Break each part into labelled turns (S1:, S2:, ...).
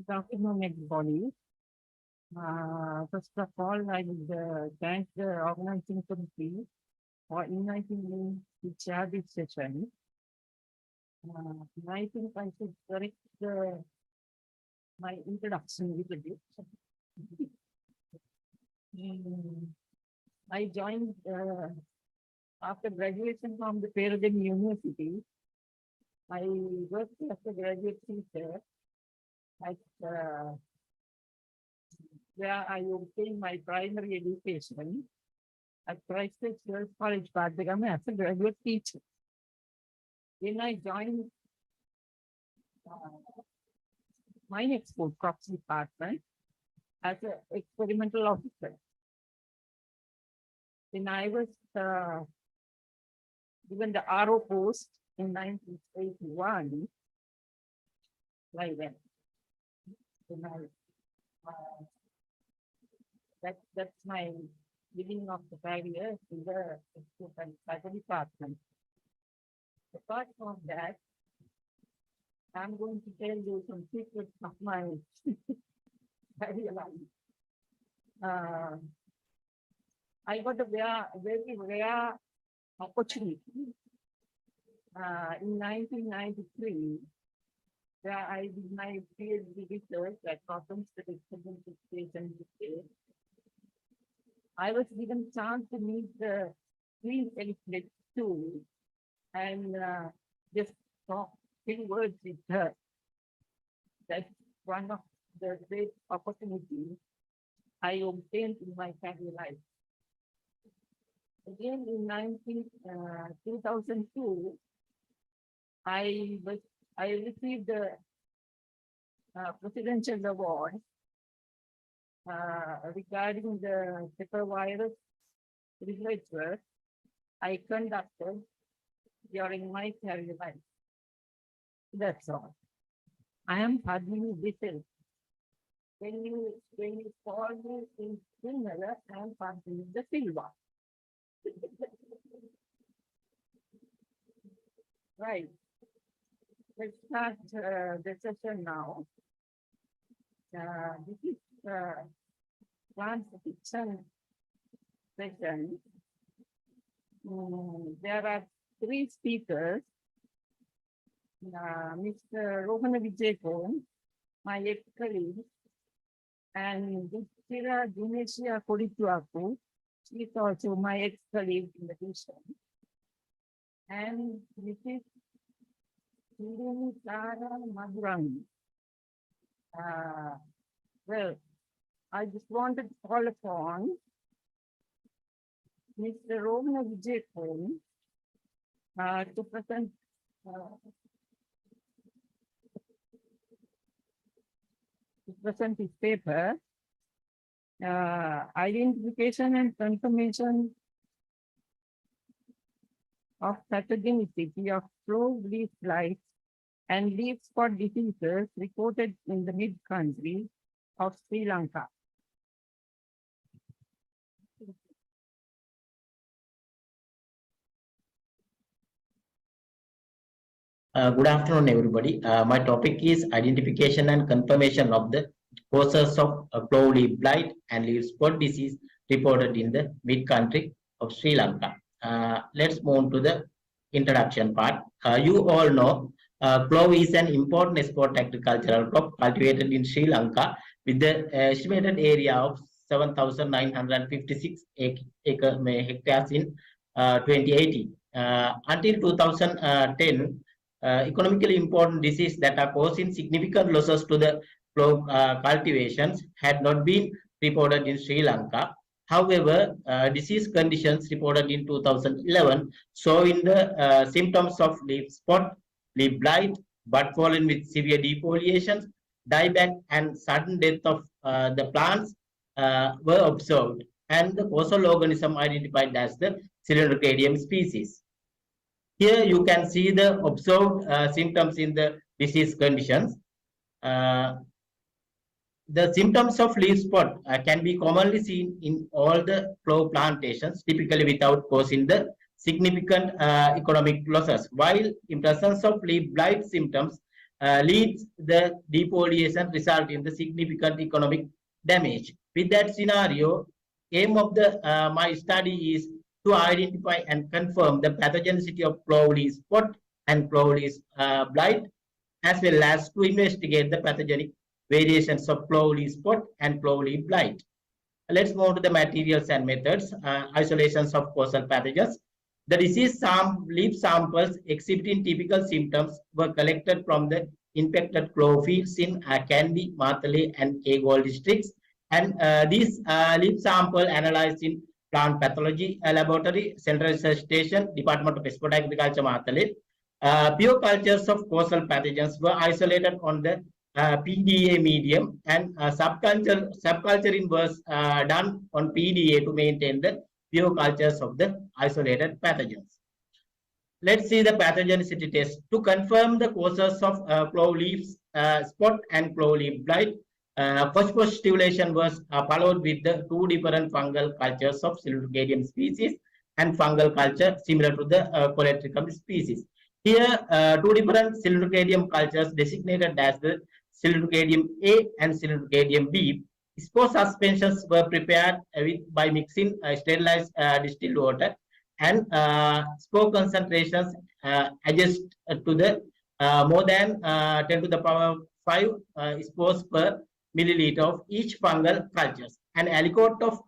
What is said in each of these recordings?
S1: Good afternoon, everybody. First of all, I would thank the organizing committee for inviting me to chair this session. I think I should correct my introduction a little bit. I joined after graduation from the Peradeniya University. I worked as a graduate teacher at where I obtained my primary education at Christchurch Girls College, Bandaranayake, as a graduate teacher. Then I joined mine export crops department as an experimental officer. Then I was given the RO post in 1981. Like that. Then that's my beginning of the career in the export and cyber department. Apart from that, I'm going to tell you some secrets of my career life. I got a very rare opportunity in 1993, where I did my PhD research at Cotton Station. I was given a chance to meet the Queen Elizabeth II and just talk few words with her. That's one of the great opportunities I obtained in my career life. Again, in 2002, I received the presidential award regarding the pepper virus research work I conducted during my career life. That's all. I am Peradeniya Bissell. When you call me in similar, I am Peradeniya the Silva. Right. Let's start the session now. This is plant fiction session. There are three speakers. Mr. Rohana Vijayakon, my ex-colleague, and Sira Dinesia Kodituaku, she is also my ex-colleague in the division. And this is Madurang. Well, I just wanted to call upon Mr. Rohana Vijayakon to present his paper, Identification and Confirmation of Pathogenicity of Flow leaf blight and leaf spot diseases reported in the mid-country of Sri Lanka.
S2: Good afternoon, everybody. My topic is identification and confirmation of the causes of cloud leaf blight and leaf spot disease reported in the mid-country of Sri Lanka. Let's move to the introduction part. You all know clove is an important export agricultural crop cultivated in Sri Lanka with the estimated area of 7,956 hectares in 2018. Until 2010, economically important diseases that are causing significant losses to the clove cultivations had not been reported in Sri Lanka. However, disease conditions reported in 2011 showing the symptoms of leaf spot, leaf blight, bud fallen with severe defoliations, dieback, and sudden death of the plants were observed, and the causal organism identified as the Cylindrocadium species. Here you can see the observed symptoms in the disease conditions. The symptoms of leaf spot can be commonly seen in all the clove plantations, typically without causing the significant economic losses, while in presence of leaf blight symptoms, leads the defoliation, result in the significant economic damage. With that scenario, aim of the my study is to identify and confirm the pathogenicity of claw leaf spot and claw leaf blight, as well as to investigate the pathogenic variations of claw leaf spot and claw leaf blight. Let's move to the materials and methods. Isolations of causal pathogens. The disease leaf samples exhibiting typical symptoms were collected from the infected claw fields in Kandy, Mathale, and Kegol districts. And these leaf sample analyzed in Plant Pathology Laboratory, Central Research Station, Department of Export Agriculture, Mathale. Pure cultures of causal pathogens were isolated on the PDA medium, and subculturing was done on PDA to maintain the pure cultures of the isolated pathogens. Let's see the pathogenicity test. To confirm the causes of claw leaf spot and claw leaf blight, phosphorus stimulation was followed with the two different fungal cultures of Siluricadium species and fungal culture similar to the Coletricum species. Here, two different Siluricadium cultures designated as the Siluricadium A and Siluricadium B. Spore suspensions were prepared by mixing sterilized distilled water, and spore concentrations adjust to the more than 10 to the power 5 spores per milliliter of each fungal cultures. An aliquot of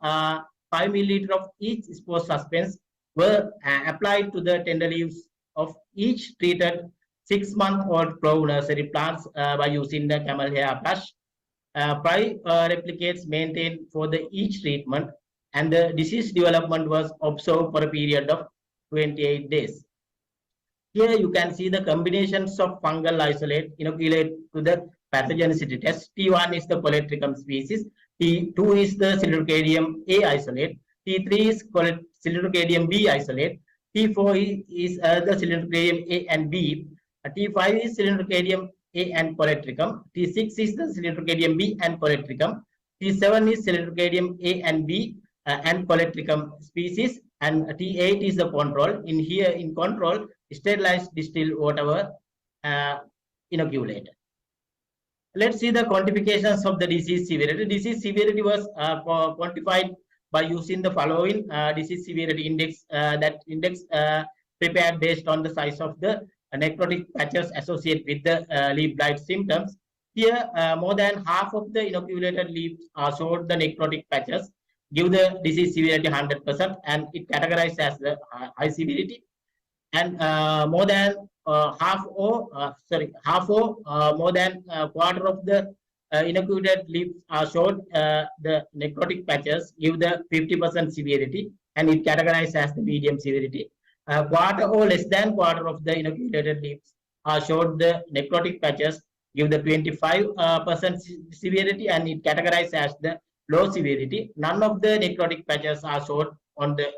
S2: 5 milliliter of each spore suspense were applied to the tender leaves of each treated 6-month-old claw nursery plants by using the camel hair brush. 5 replicates maintained for the each treatment, and the disease development was observed for a period of 28 days. Here you can see the combinations of fungal isolate inoculate to the pathogenicity test. T1 is the Coletricum species, T2 is the Siluricadium A isolate, T3 is Siluricadium B isolate, T4 is the Siluricadium A and B, T5 is Siluricadium A and Coletricum, T6 is the Siluricadium B and Coletricum, T7 is Siluricadium A and B and Coletricum species, and T8 is the control. In here, in control, sterilized distilled water were inoculated. Let's see the quantifications of the disease severity. Disease severity was quantified by using the following disease severity index. That index prepared based on the size of the necrotic patches associated with the leaf blight symptoms. Here, more than half of the inoculated leaves showed the necrotic patches, give the disease severity 100%, and it categorized as the high severity. And more than more than quarter of the inoculated leaves showed the necrotic patches, give the 50% severity, and it categorized as the medium severity. Quarter or less than quarter of the inoculated leaves showed the necrotic patches, give the 25% severity, and it categorized as the low severity. None of the necrotic patches are showed on the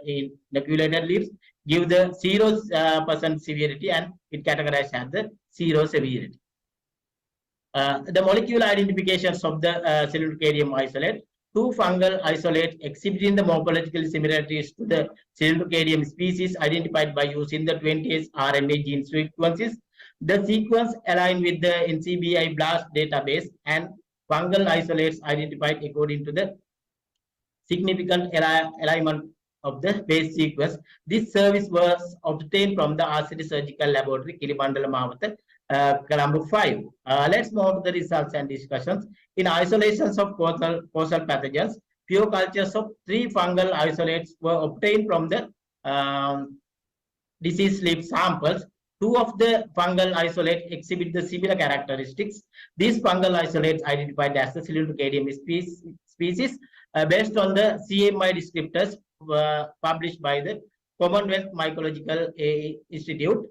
S2: inoculated leaves, give the 0% severity, and it categorized as the 0 severity. The molecular identifications of the Siluricadium isolate. Two fungal isolates exhibiting the morphological similarities to the Siluricadium species identified by using the 20S RNA gene sequences. The sequence aligned with the NCBI BLAST database, and fungal isolates identified according to the significant alignment of the base sequence. This service was obtained from the RCT Surgical Laboratory, Kilimandala, Mawatha, Colombo 5. Let's move to the results and discussions. In isolations of causal pathogens, pure cultures of 3 fungal isolates were obtained from the disease leaf samples. 2 of the fungal isolates exhibit the similar characteristics. These fungal isolates identified as the Siluricadium species based on the CMI descriptors published by the Commonwealth Mycological Institute,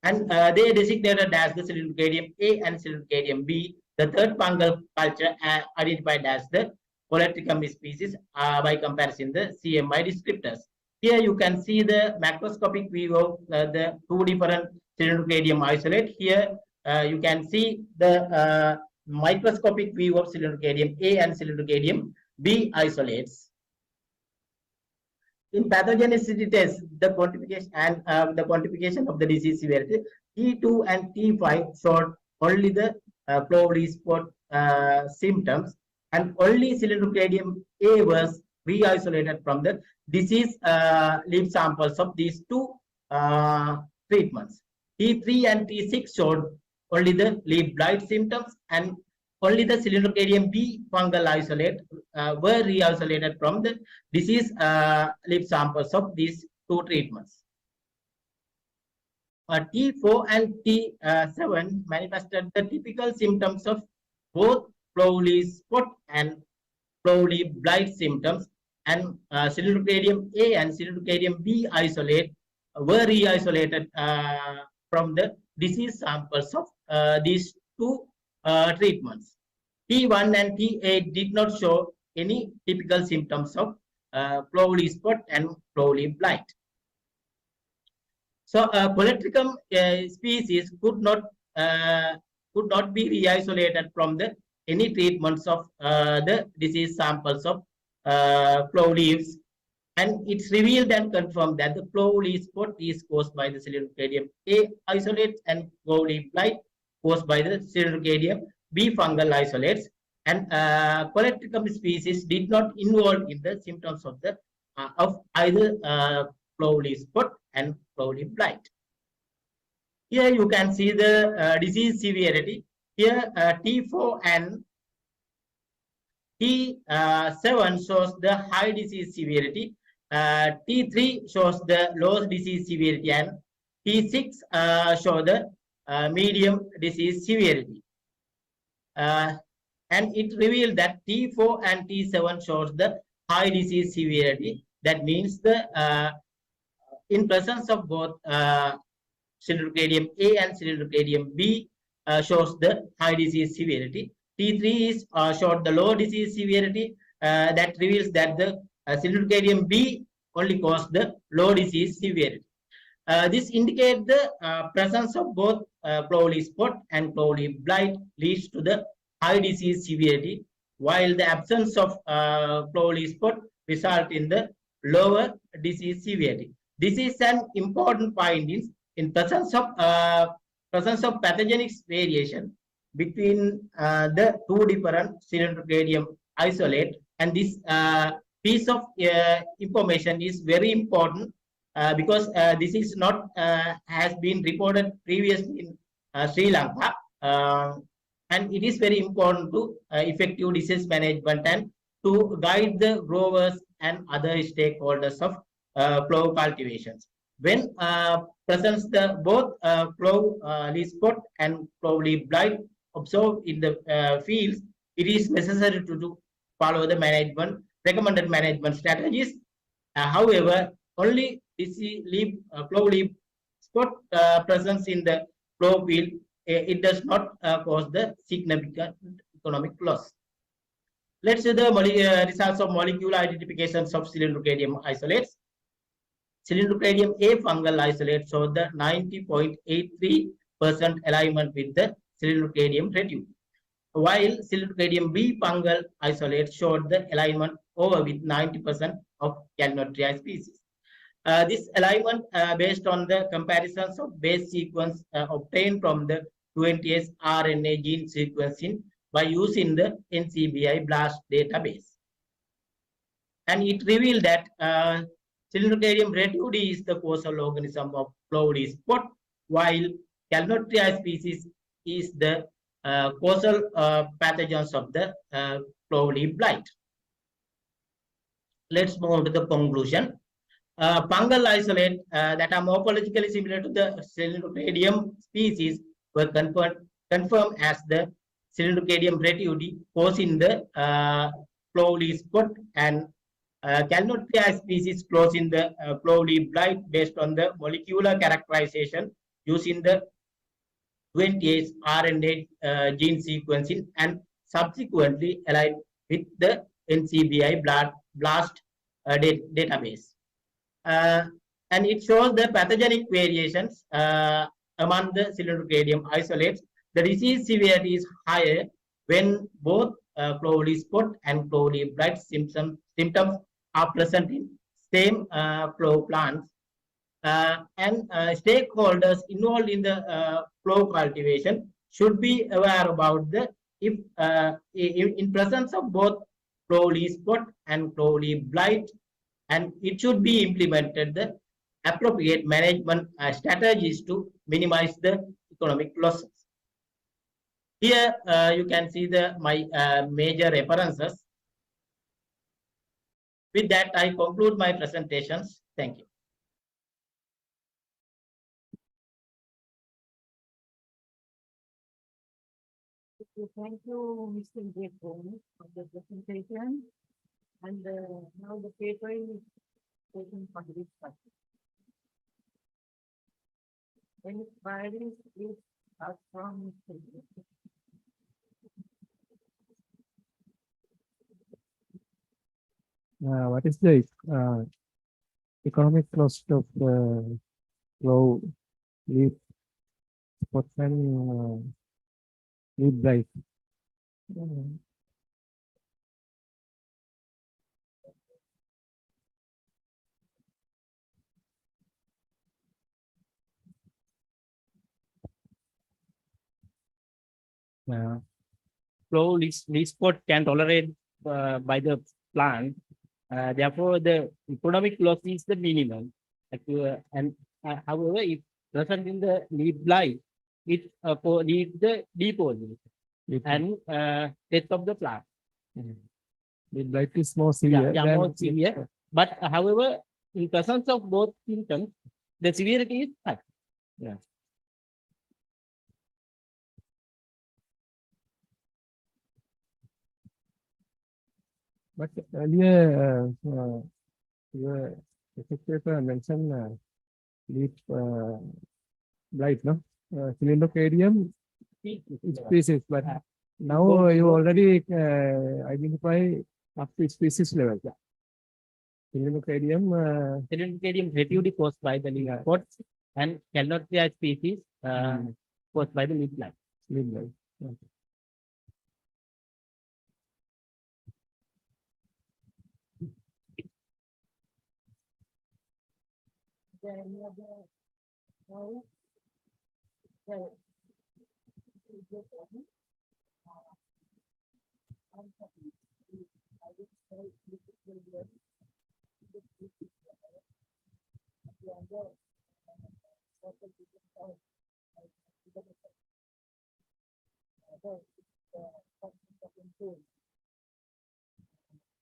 S2: and they designated as the Siluricadium A and Siluricadium B. The third fungal culture identified as the Coletricum species by comparison the CMI descriptors. Here you can see the macroscopic view of the 2 different Siluricadium isolate. Here you can see the microscopic view of Siluricadium A and Siluricadium B isolates. In pathogenicity test, the quantification and the quantification of the disease severity, T2 and T5 showed only the cloud spot symptoms, and only Cylindrocranium A was re-isolated from the disease leaf samples of these two treatments. T3 and T6 showed only the leaf blight symptoms, and only the Cylindrocranium B fungal isolate were re-isolated from the disease leaf samples of these two treatments. T4 and T7 manifested the typical symptoms of both flow leaf spot and flow leaf blight symptoms, and Cylindrocranium A and Cylindrocranium B isolate were re-isolated from the disease samples of these two treatments. T1 and T8 did not show any typical symptoms of flow leaf spot and flow leaf blight. So, Polytrichum species could not be re-isolated from the any treatments of the disease samples of flow leaves, and it's revealed and confirmed that the flow leaf spot is caused by the Cylindrocranium A isolates and flow leaf blight caused by the Cylindrocranium B fungal isolates, and Polytrichum species did not involve in the symptoms of the of either flow leaf spot and flow leaf blight. Here you can see the disease severity. Here T4 and T7 shows the high disease severity. T3 shows the low disease severity, and T6 show the medium disease severity. And it revealed that T4 and T7 shows the high disease severity. That means the in presence of both Cylindrocranium A and Cylindrocranium B shows the high disease severity. T3 is showed the low disease severity. That reveals that the Cylindrocranium B only caused the low disease severity. This indicates the presence of both flow leaf spot and flow leaf blight leads to the high disease severity, while the absence of flow leaf spot result in the lower disease severity. This is an important finding in presence of pathogenic variation between the two different Cylindrocranium isolate, and this piece of information is very important because this is not has been reported previously in Sri Lanka, and it is very important to effective disease management and to guide the growers and other stakeholders of flow cultivations. When presents the both flow leaf spot and flow leaf blight observed in the fields, it is necessary to follow the recommended management strategies. However, only flow leaf spot presence in the flow field, it does not cause the significant economic loss. Let's see the results of molecular identifications of Cylindrocranium isolates. Cylindrocranium A fungal isolate showed the 90.83% alignment with the Cylindrocranium retinue, while Cylindrocranium B fungal isolate showed the alignment over with 90% of Calnotria species. This alignment based on the comparisons of base sequence obtained from the 20S RNA gene sequencing by using the NCBI BLAST database. And it revealed that Cylindrocranium retinue is the causal organism of flow leaf spot, while Calnotria species is the causal pathogens of the flow leaf blight. Let's move on to the conclusion. Fungal isolate that are morphologically similar to the Cylindrocranium species were confirmed as the Cylindrocranium retinue causing the flow leaf spot, and Calnotria species causing the flow leaf blight based on the molecular characterization using the 28 RNA gene sequencing and subsequently aligned with the NCBI BLAST database. And it shows the pathogenic variations among the Cylindrocranium isolates. The disease severity is higher when both flow leaf spot and flow leaf blight symptoms are present in same flow plants. And stakeholders involved in the flow cultivation should be aware about the if in presence of both clowley spot and clowley blight, and it should be implemented the appropriate management strategies to minimize the economic losses. Here you can see the my major references. With that, I conclude my presentations. Thank you.
S1: Thank you, Mr. Jacob, for the presentation. And now the paper is taken for the discussion. Any queries, please ask from Mr. Jacob.
S3: What is the economic cost of low leaf spot and leaf blight?
S4: Flow leaf spot can tolerate by the plant. Therefore, the economic loss is the minimum. And however, if present in the leaf blight, it leads the deposition and death of the plant.
S3: Leaf blight is more severe.
S4: Yeah, more severe. But however, in presence of both symptoms, the severity is high. Yeah.
S3: But earlier, your paper mentioned leaf blight, no? Cylindrocadium species, but now you already identify up to species level. Cylindrocadium.
S4: Cylindrocadium retively caused by the leaf spot and cannot be a species caused by the leaf blight.
S3: Leaf blight. Okay.
S1: Any other queries? Well,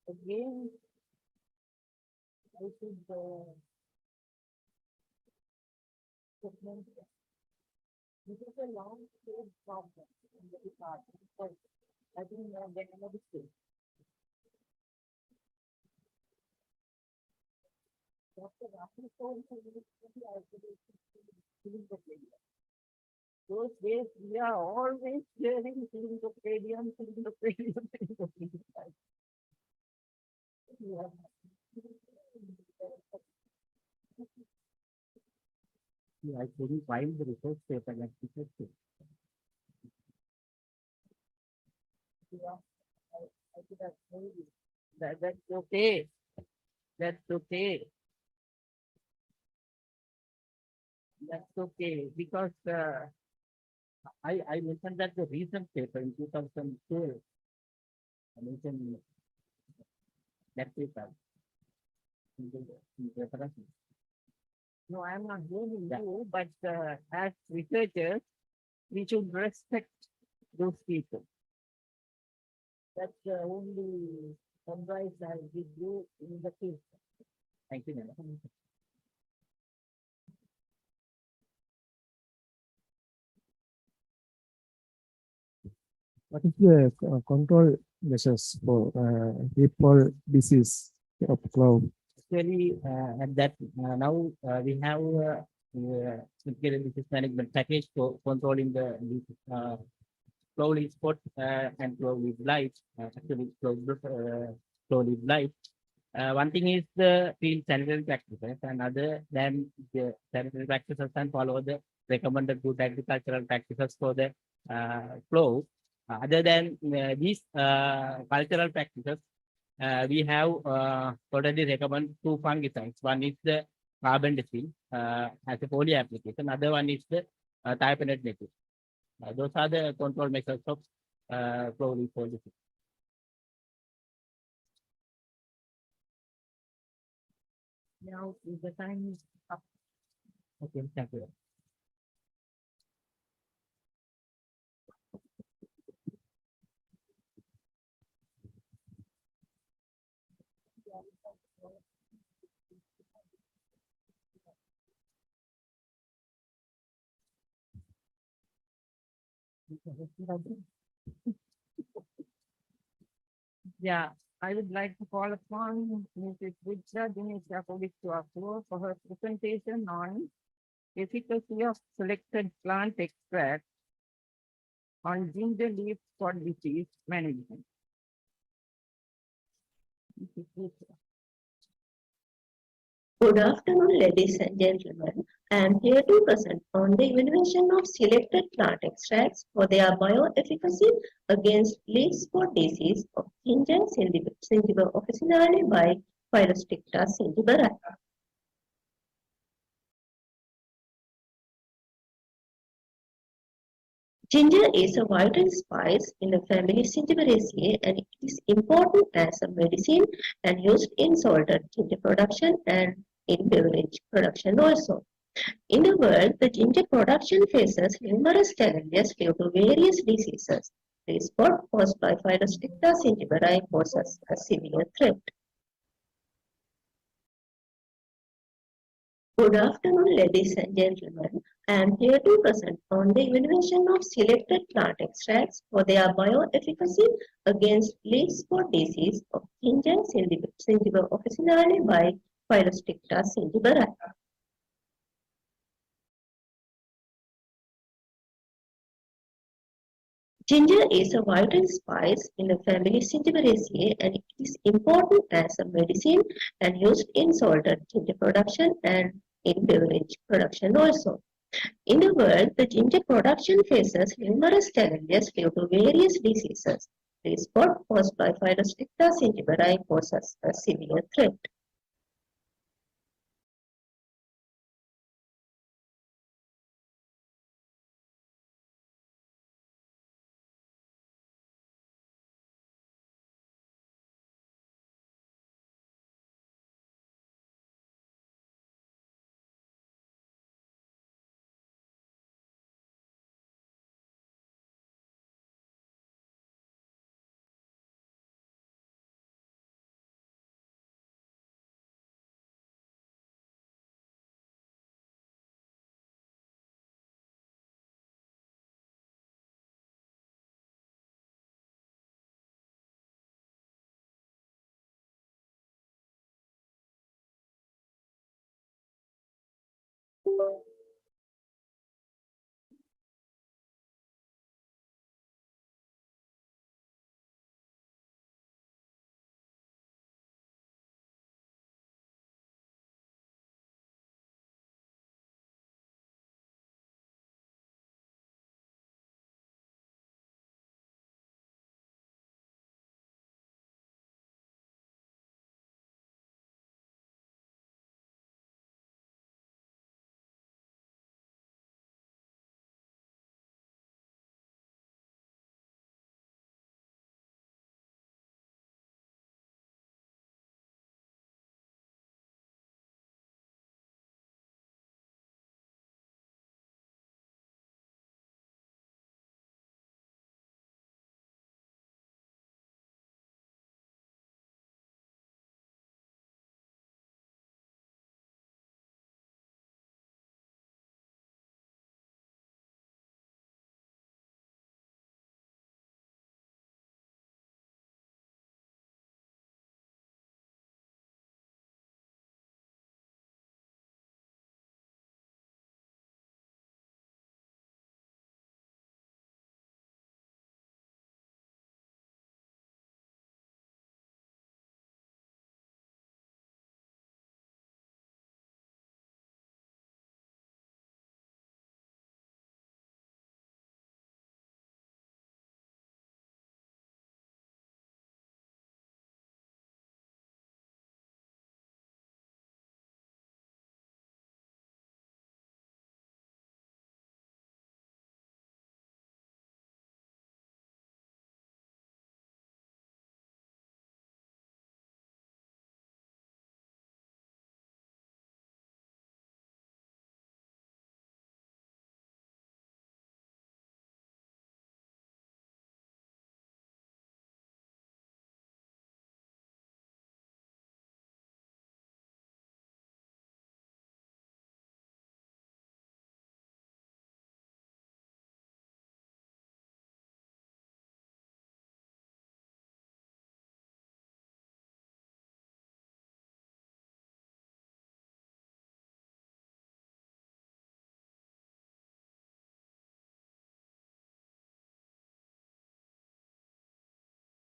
S1: again, this is the segment. This is a long stage problem in the department. So I think get another stage. Dr. Rafi told me the isolation in the area. Those days we are always hearing cylindrocadium. Yeah.
S4: I couldn't find the research paper that we took.
S1: Yeah, I could have told you. That's okay. That's okay. That's okay. Because I mentioned that the recent paper in 2012, I mentioned that paper. In the reference. No, I'm not blaming you, but as researchers, we should respect those people. That's the only advice I'll give you in the case.
S4: Thank you, madam.
S3: What is the control measures for leaf ball disease of clove?
S4: Actually, at that now we have disease management package for controlling the clove leaf spot and clove leaf blight. Actually, clove leaf blight. One thing is the field sanitary practices, and other than the sanitary practices and follow the recommended good agricultural practices for the clove. Other than these cultural practices, we have already recommended two fungicides. One is the carbendazim as a foliar application. Other one is the thiophanate. Those are the control measures of flow leaf spot disease.
S1: Now the time is up.
S4: Okay, thank you.
S1: Yeah, I would like to call upon Mrs. Vidya Dinesh to our floor for her presentation on efficacy of selected plant extract on ginger leaf spot disease management. Mrs. Vidya.
S5: Good afternoon, ladies and gentlemen. I am here to present on the evaluation of selected plant extracts for their bioefficacy against leaf spot disease of ginger Singiber officinale by Phyllosticta singiberi. Ginger is a vital spice in the family Singiberaceae and it is important as a medicine and used in salted ginger production and in beverage production also. In the world, the ginger production faces numerous challenges due to various diseases. The spot caused by Phyllosticta singiberi poses a severe threat. Good afternoon, ladies and gentlemen. I am here to present on the evaluation of selected plant extracts for their bioefficacy against leaf spot disease of ginger Singiber officinale by Phyllosticta singiberi. Ginger is a vital spice in the family Singiberaceae and it is important as a medicine and used in salted ginger production and in beverage production also. In the world, the ginger production faces numerous challenges due to various diseases. The spot caused by Phyllosticta singiberi poses a severe threat.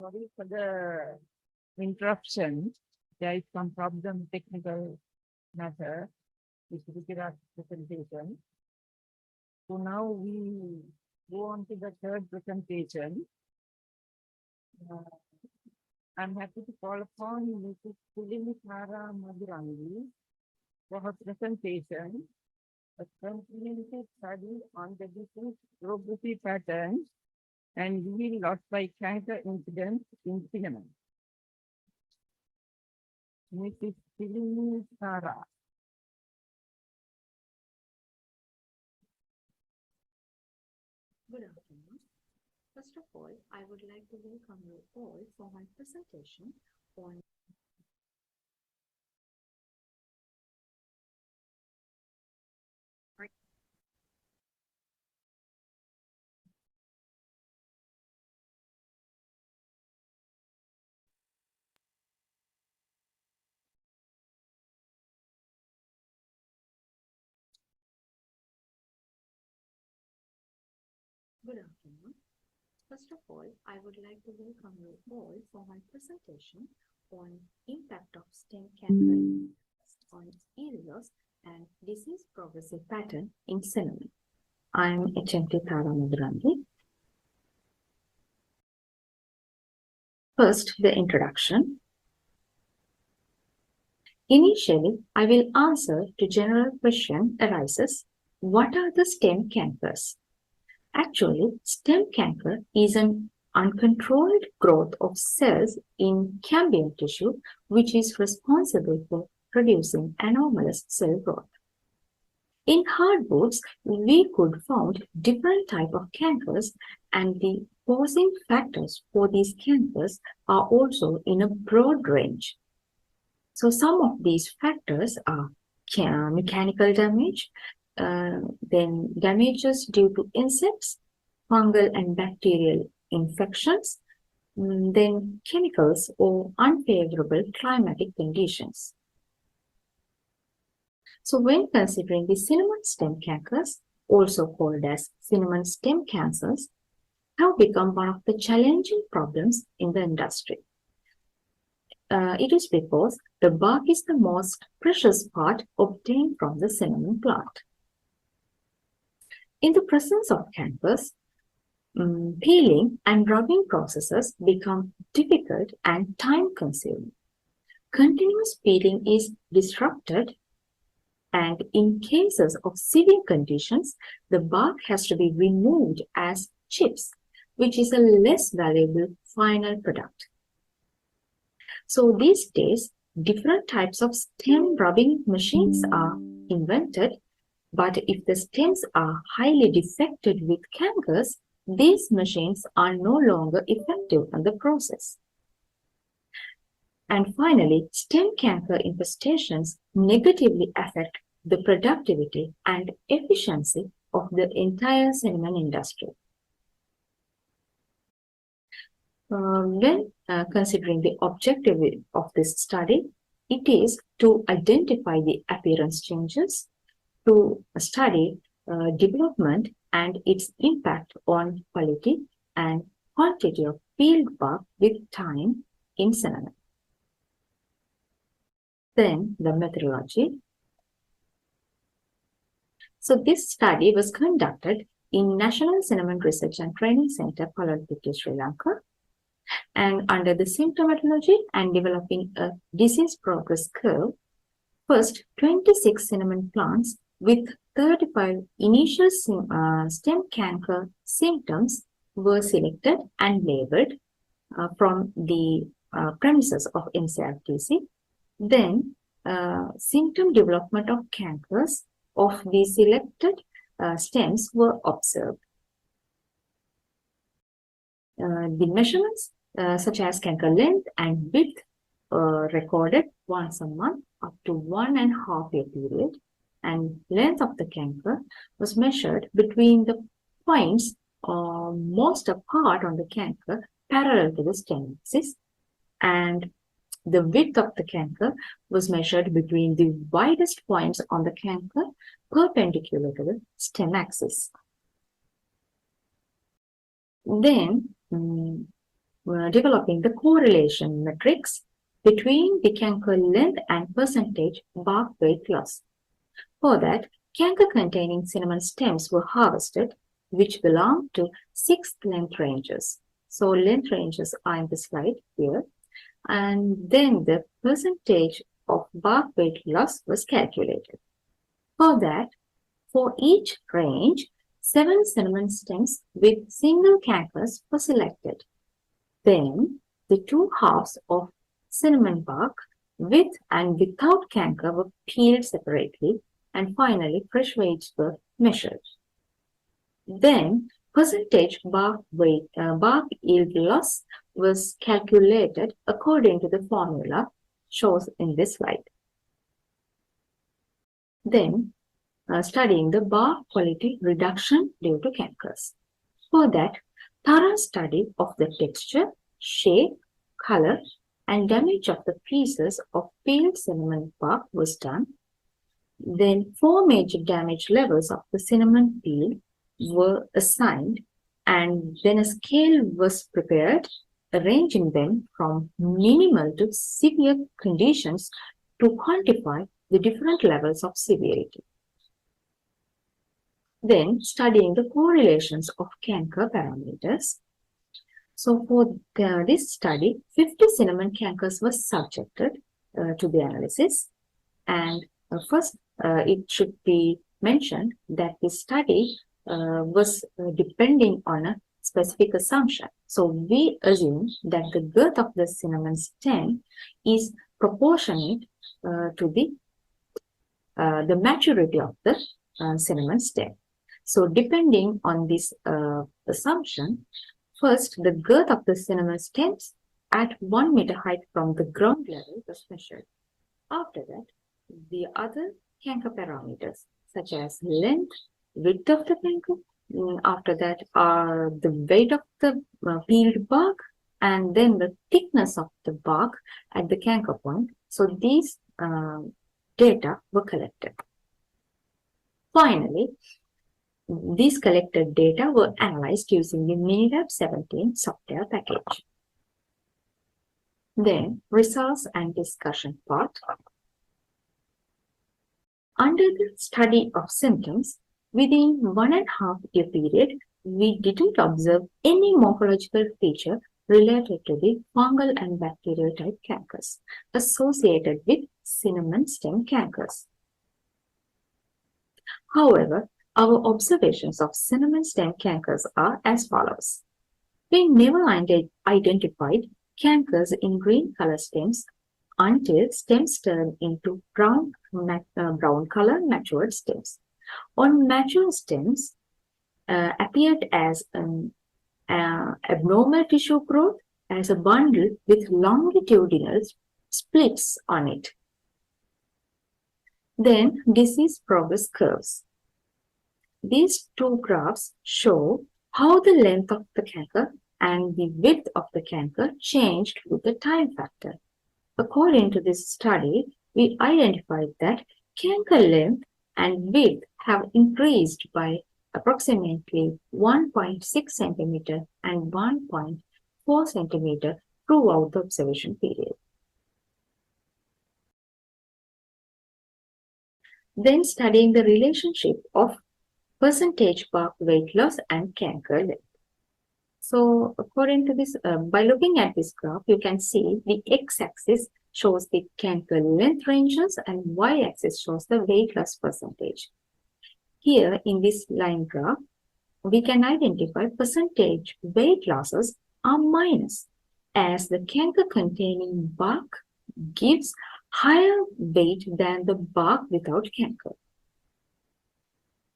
S1: Sorry for the interruption. There is some problem, technical matter with Ruchira's presentation. So now we go on to the third presentation. I'm happy to call upon Mrs. Sirimavo for her presentation, a comprehensive study on the disease progressive pattern and yield loss by cancer incidents in cinnamon. Mrs. Sirimavo.
S6: Good afternoon. First of all, I would like to welcome you all for my presentation on Good afternoon. First of all, I would like to welcome you all for my presentation on impact of stem cancer on yield loss and disease progressive pattern in cinnamon. I am HMT Madarani. First, the introduction. Initially, I will answer to general question arises, what are the stem cancers? Actually, stem cancer is an uncontrolled growth of cells in cambium tissue, which is responsible for producing anomalous cell growth. In hardwoods, we could find different types of cancers, and the causing factors for these cancers are also in a broad range. So some of these factors are mechanical damage, then damages due to insects, fungal and bacterial infections, then chemicals or unfavorable climatic conditions. So when considering the cinnamon stem cancers, also called as cinnamon stem cancers, have become one of the challenging problems in the industry. It is because the bark is the most precious part obtained from the cinnamon plant. In the presence of cancers, peeling and rubbing processes become difficult and time-consuming. Continuous peeling is disrupted, and in cases of severe conditions, the bark has to be removed as chips, which is a less valuable final product. So these days, different types of stem rubbing machines are invented, but if the stems are highly defected with cankers, these machines are no longer effective in the process. And finally, stem canker infestations negatively affect the productivity and efficiency of the entire cinnamon industry. When considering the objective of this study, it is to identify the appearance changes, to study development and its impact on quality and quantity of peeled bark with time in cinnamon. Then the methodology. So this study was conducted in National Cinnamon Research and Training Center, Peradeniya, Sri Lanka, and under the symptomatology and developing a disease progress curve. First, 26 cinnamon plants with 35 initial stem canker symptoms were selected and labeled from the premises of NCRTC. Then, symptom development of cankers of the selected stems were observed. The measurements such as canker length and width recorded once a month up to 1.5 year period, and length of the canker was measured between the points most apart on the canker parallel to the stem axis, and the width of the canker was measured between the widest points on the canker perpendicular to the stem axis. Then developing the correlation matrix between the canker length and percentage bark weight loss. For that, canker-containing cinnamon stems were harvested, which belong to 6 length ranges. So length ranges are in the slide here. And then the percentage of bark weight loss was calculated. For that, for each range, 7 cinnamon stems with single cankers were selected. Then, the 2 halves of cinnamon bark with and without canker were peeled separately, and finally fresh weights were measured. Then, percentage bark yield loss was calculated according to the formula shown in this slide. Then, studying the bark quality reduction due to cankers. For that, thorough study of the texture, shape, color, and damage of the pieces of peeled cinnamon bark was done. Then 4 major damage levels of the cinnamon peel were assigned, and then a scale was prepared, arranging them from minimal to severe conditions to quantify the different levels of severity. Then studying the correlations of canker parameters. So for this study, 50 cinnamon cankers were subjected to the analysis. And first, it should be mentioned that this study was depending on a specific assumption. So we assume that the girth of the cinnamon stem is proportionate to the maturity of the cinnamon stem. So depending on this assumption, first the girth of the cinnamon stems at 1 meter height from the ground level was measured. After that, the other canker parameters such as length, width of the canker, after that are the weight of the peeled bark, and then the thickness of the bark at the canker point. So these data were collected. Finally, these collected data were analyzed using the Minilab 17 software package. Then, results and discussion part. Under the study of symptoms, within 1.5 year period, we didn't observe any morphological feature related to the fungal and bacterial type cankers associated with cinnamon stem cankers. However, our observations of cinnamon stem cankers are as follows. We never identified cankers in green color stems until stems turn into brown color matured stems. On mature stems appeared as an abnormal tissue growth as a bundle with longitudinal splits on it. Then disease progress curves. These 2 graphs show how the length of the canker and the width of the canker changed with the time factor. According to this study, we identified that canker length and width have increased by approximately 1.6 centimeter and 1.4 centimeter throughout the observation period. Then studying the relationship of percentage bark weight loss and canker length. So according to this, by looking at this graph, you can see the x-axis shows the canker length ranges and y-axis shows the weight loss percentage. Here in this line graph, we can identify percentage weight losses are minus, as the canker containing bark gives higher weight than the bark without canker.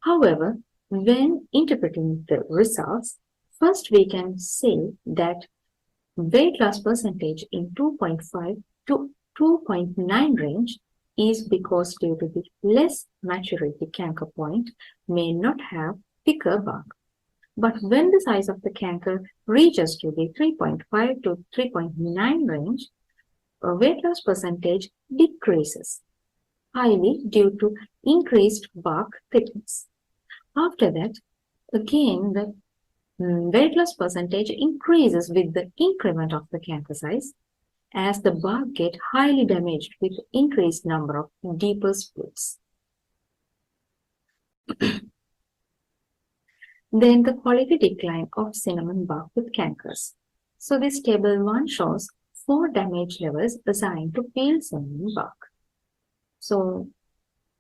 S6: However, when interpreting the results, first we can say that weight loss percentage in 2.5 to 2.9 range is because due to the less maturity canker point may not have thicker bark. But when the size of the canker reaches to the 3.5 to 3.9 range, weight loss percentage decreases, highly due to increased bark thickness. After that, again, the weight loss percentage increases with the increment of the canker size as the bark get highly damaged with increased number of deeper splits. Then the quality decline of cinnamon bark with cankers. So this table 1 shows 4 damage levels assigned to pale cinnamon bark. So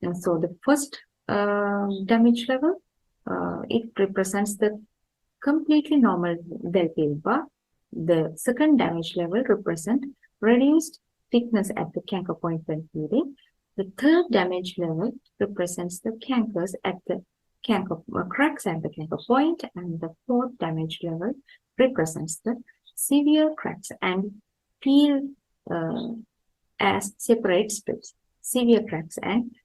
S6: the first damage level, it represents the completely normal well-peeled bark. The second damage level represents reduced thickness at the canker point when peeling. The third damage level represents the cankers at the canker cracks at the canker point, and the fourth damage level represents the severe cracks and peeled as separate strips. Severe cracks and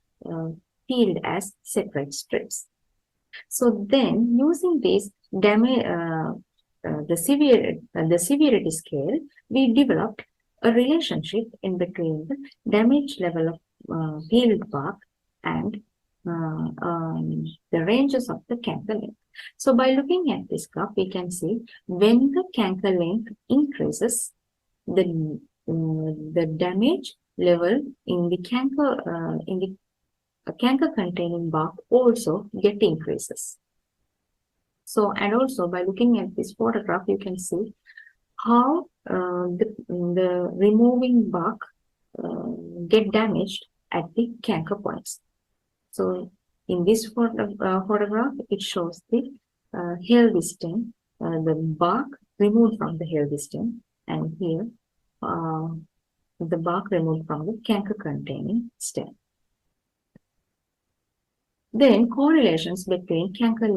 S6: peeled as separate strips. So then, using this the severity scale, we developed a relationship in between the damage level of peeled bark and the ranges of the canker length. So by looking at this graph, we can see when the canker length increases, the damage level in the canker containing bark also get increases. So, and also by looking at this photograph, you can see how the removing bark get damaged at the canker points. So in this photograph, it shows the healthy stem, the bark removed from the healthy stem, and here the bark removed from the canker containing stem. Then correlations between canker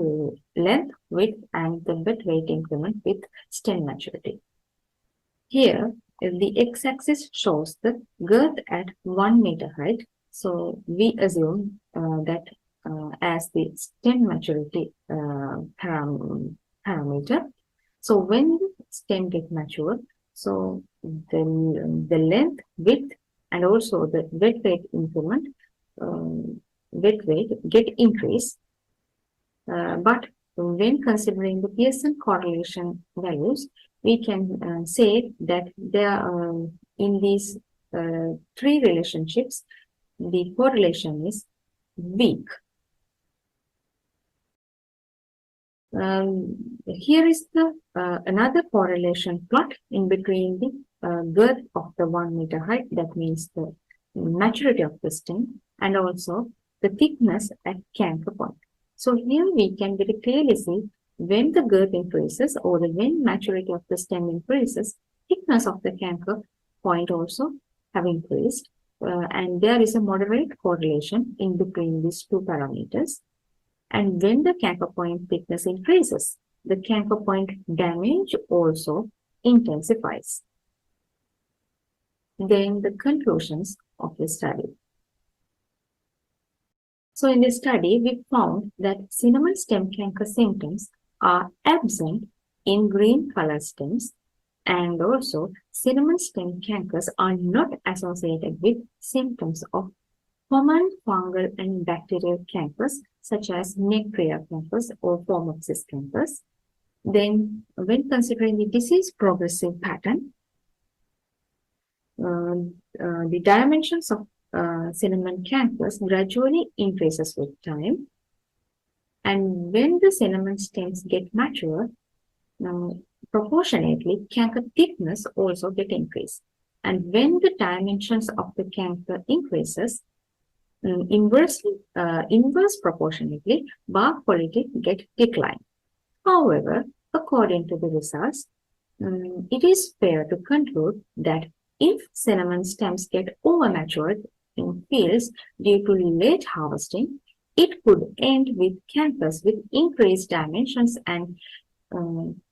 S6: length, width, and the wet weight increment with stem maturity. Here, the x-axis shows the girth at 1 meter height. So we assume that as the stem maturity parameter. So when the stem gets mature, so the length, width, and also the wet weight increment, wet weight get increased. But when considering the Pearson correlation values, we can say that there in these 3 relationships, the correlation is weak. Here is the another correlation plot in between the girth of the 1 meter height, that means the maturity of the stem, and also the thickness at canker point. So here we can very clearly see when the girth increases or when maturity of the stem increases, thickness of the canker point also have increased, and there is a moderate correlation in between these 2 parameters. And when the canker point thickness increases, the canker point damage also intensifies. Then the conclusions of the study. So in this study, we found that cinnamon stem canker symptoms are absent in green color stems, and also cinnamon stem cankers are not associated with symptoms of common fungal and bacterial cankers such as neck-prayer cankers or phomopsis cankers. Then when considering the disease progressive pattern, the dimensions of cinnamon cankers gradually increases with time, and when the cinnamon stems get mature, proportionately canker thickness also get increased, and when the dimensions of the canker increases, inverse proportionately bark quality get decline. However, according to the results, it is fair to conclude that if cinnamon stems get over-matured in fields due to late harvesting, it could end with cankers with increased dimensions and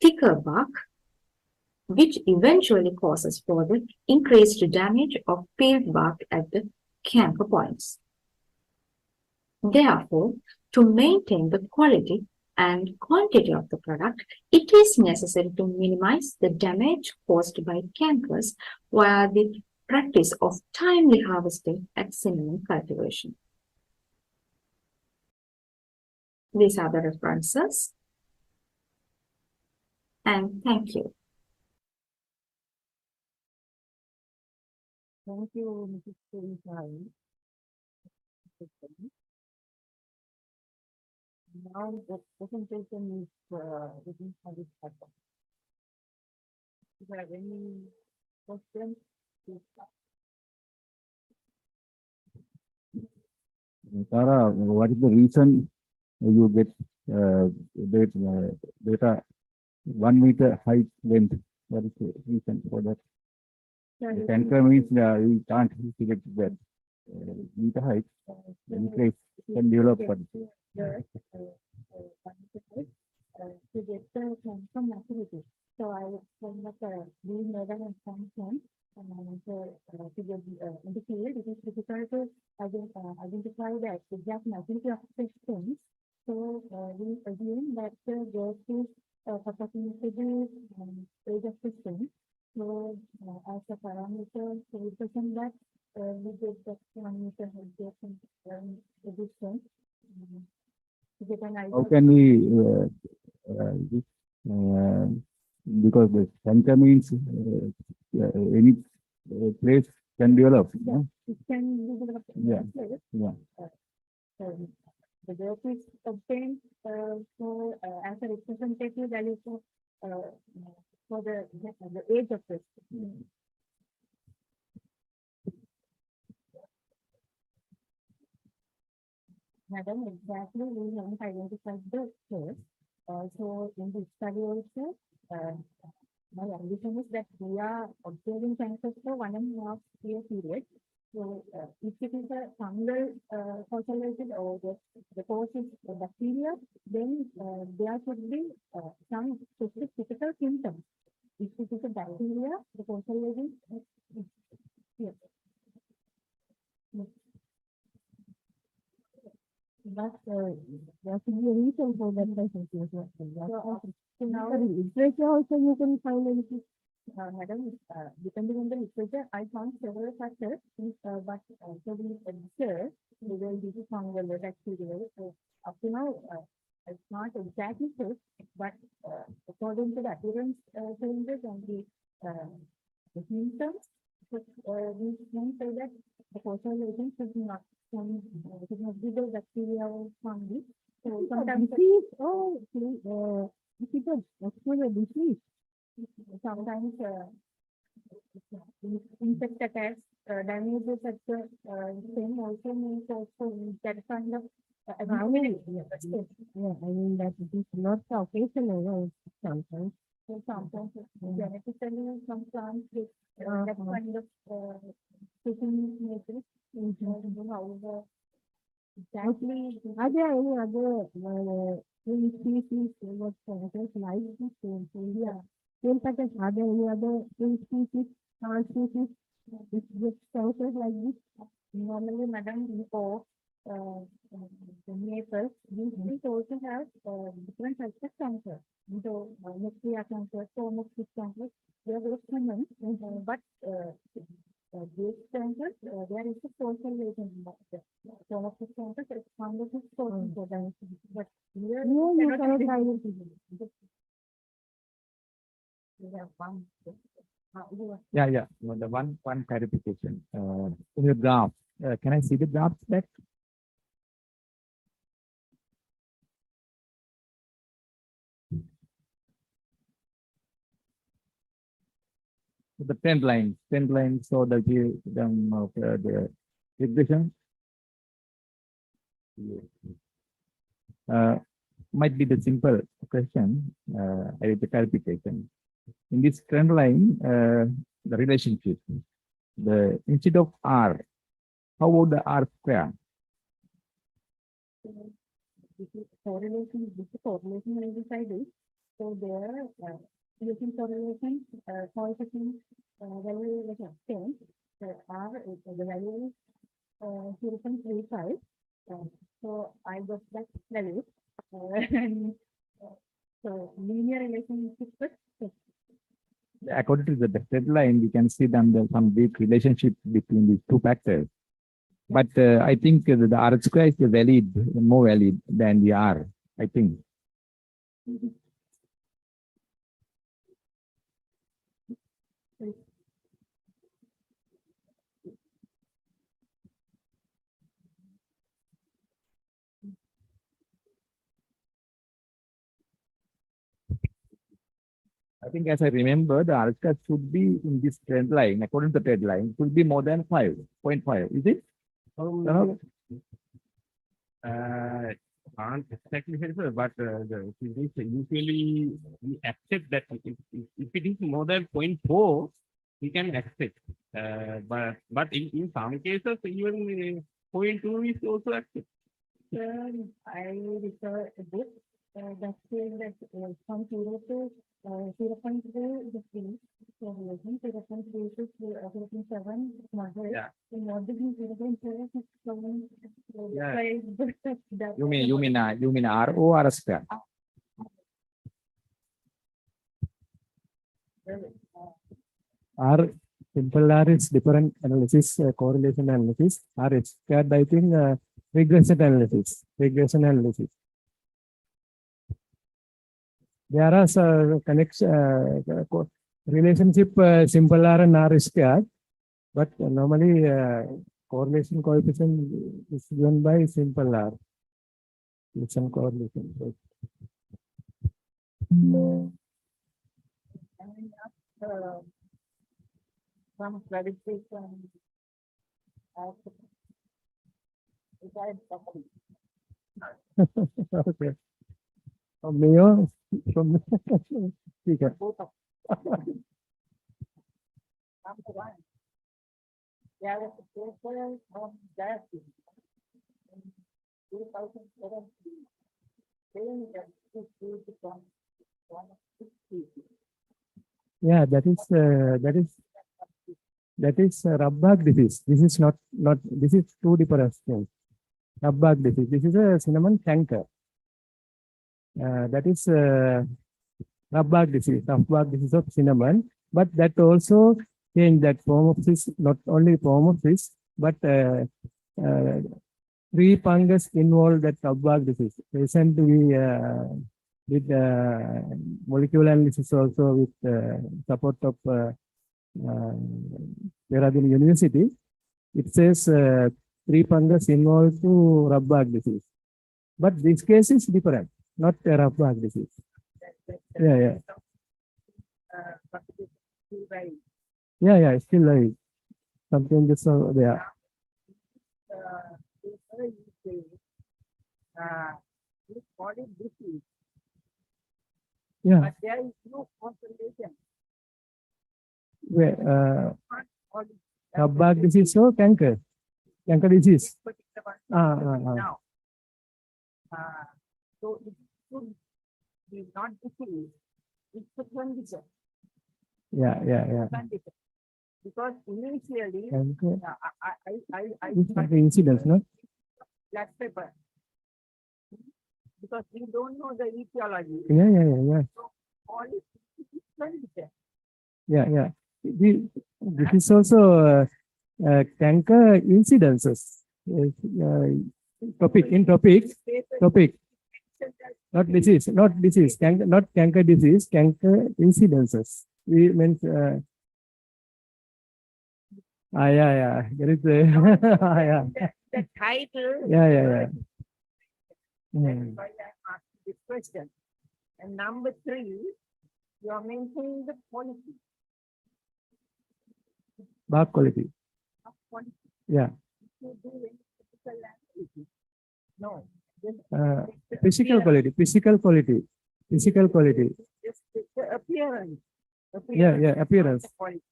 S6: thicker bark, which eventually causes for the increased damage of peeled bark at the canker points. Therefore, to maintain the quality and quantity of the product, it is necessary to minimize the damage caused by cankers via the practice of timely harvesting at cinnamon cultivation. These are the references. and thank you.
S1: Thank you, Mrs. Surisai. Now the presentation is written for this purpose. If you have any questions, please start.
S3: Tara, what is the reason you get data 1 meter height length? What is the reason for that? The tanker means you can't get that meter height. Any place can develop. But
S1: To get the some activity. So I was doing an expansion to get in the field. It is difficult to identify the exact magnitude of systems. So we assume that there is capacity to be age of system. So as a parameter, so we present that we get the 1 meter height distance. To get an idea.
S3: how can we because the tanker means any place can develop.
S1: Yeah, it can be developed in
S3: Yeah.
S1: place.
S3: Yeah.
S1: The growth is obtained as a representative value for the age of this. Madam, exactly, we haven't identified the source. So in this study also, my ambition is that we are observing cancers for 1.5 year period. So if it is a fungal fossilized or the cause is a bacteria, then there should be some specific physical symptoms. If it is a bacteria, the fossilizing, yes. But there should be a reason for that person. So now literature also you can find anything. Madam, depending on the literature, I found several factors, but also we observe whether this is fungal or bacterial. So up to now, it's not exactly safe, but according to the appearance changes and the symptoms, we can say that the fossilization should not be the bacteria or fungi. So sometimes disease it is actually a disease. Sometimes insect attacks damages at the same also means also that kind of I mean that it is not occasional sometimes. So sometimes genetically some plants get that kind of taking nature. However, exactly. Are there any other species what like this in India? In fact, are there any other species, plant species which get cancers like this? Normally, madam, before the maple, these trees also have different types of cancer. So, nuclear cancer, stomach cancer, they are very common, but these cancers, there is a social relation. Stomach cancer is found as a social relation, but here you cannot identify.
S3: Yeah. The one clarification. In your graph, can I see the graph back? The trend line. So the regression might be the simple question. I need the clarification. In this trend line, the relationship, instead of R, how about the R square?
S1: This is correlation will be decided. So there, using correlation, coefficient value is obtained. R, the value is 0.35. So I got that value. And so linear relationship with
S3: According to the trend line, we can see some big relationship between these two factors. But I think the R square is more valid than the R, I think. I think as I remember, the alka should be in this trend line, according to the trend line, should be more than 5.5. Is it?
S7: Can't exactly say, sir, but usually we accept that if it is more than 0.4, we can accept. But in some cases, even 0.2 is also accepted.
S1: I refer a book that says that from 0 to 0.3 the free correlation, 0.3 to 0.7 moderate.
S7: Yeah.
S1: In moderate 0.4 is showing
S7: Yeah.
S1: that
S3: You mean R or R square? R simple R is different analysis, correlation analysis. R is squared, I think, regression analysis. Regression analysis. There are relationship simple R and R is squared, but normally correlation coefficient is given by simple R. With some correlation.
S1: some clarification.
S3: Okay. Mayor from speaker.
S1: Number one, there was a paper from that in 2017 saying that this is from 160.
S3: Yeah, that is Rabbag disease. This is not this is two different things. Rabbag disease. This is a cinnamon canker. That is Rabbag disease. Rabbag disease of cinnamon, but that also change that form of this. Not only form of this, but three fungus involved that Rabbag disease. Recently, with molecular analysis also with support of Peradeniya University, it says three fungus involved to Rabbag disease. But this case is different, not Rabbag disease. Yeah. Yeah, still live. Something just there.
S1: This body disease,
S3: Yeah.
S1: but there is no consolation.
S3: Where Rabbag disease or canker disease.
S1: Now, so it should be not disease, it's a condition.
S3: Yeah.
S1: Condition. Because initially,
S3: Canker.
S1: I
S3: It's like an incidence, no?
S1: black pepper. Because we don't know the etiology.
S3: Yeah.
S1: So all is condition.
S3: Yeah. This is also canker incidences. Topic. Not disease. Canker, not canker disease. Canker incidences. We meant. Yeah. There is a. Yeah.
S1: The title.
S3: Yeah.
S1: That's why I'm asking this question. And number 3, you are mentioning the quality.
S3: Bark quality.
S1: Of quality.
S3: Yeah.
S1: You do any physical analysis? No. Just
S3: Physical quality.
S1: Just the appearance.
S3: Yeah, appearance.
S1: Not the quality.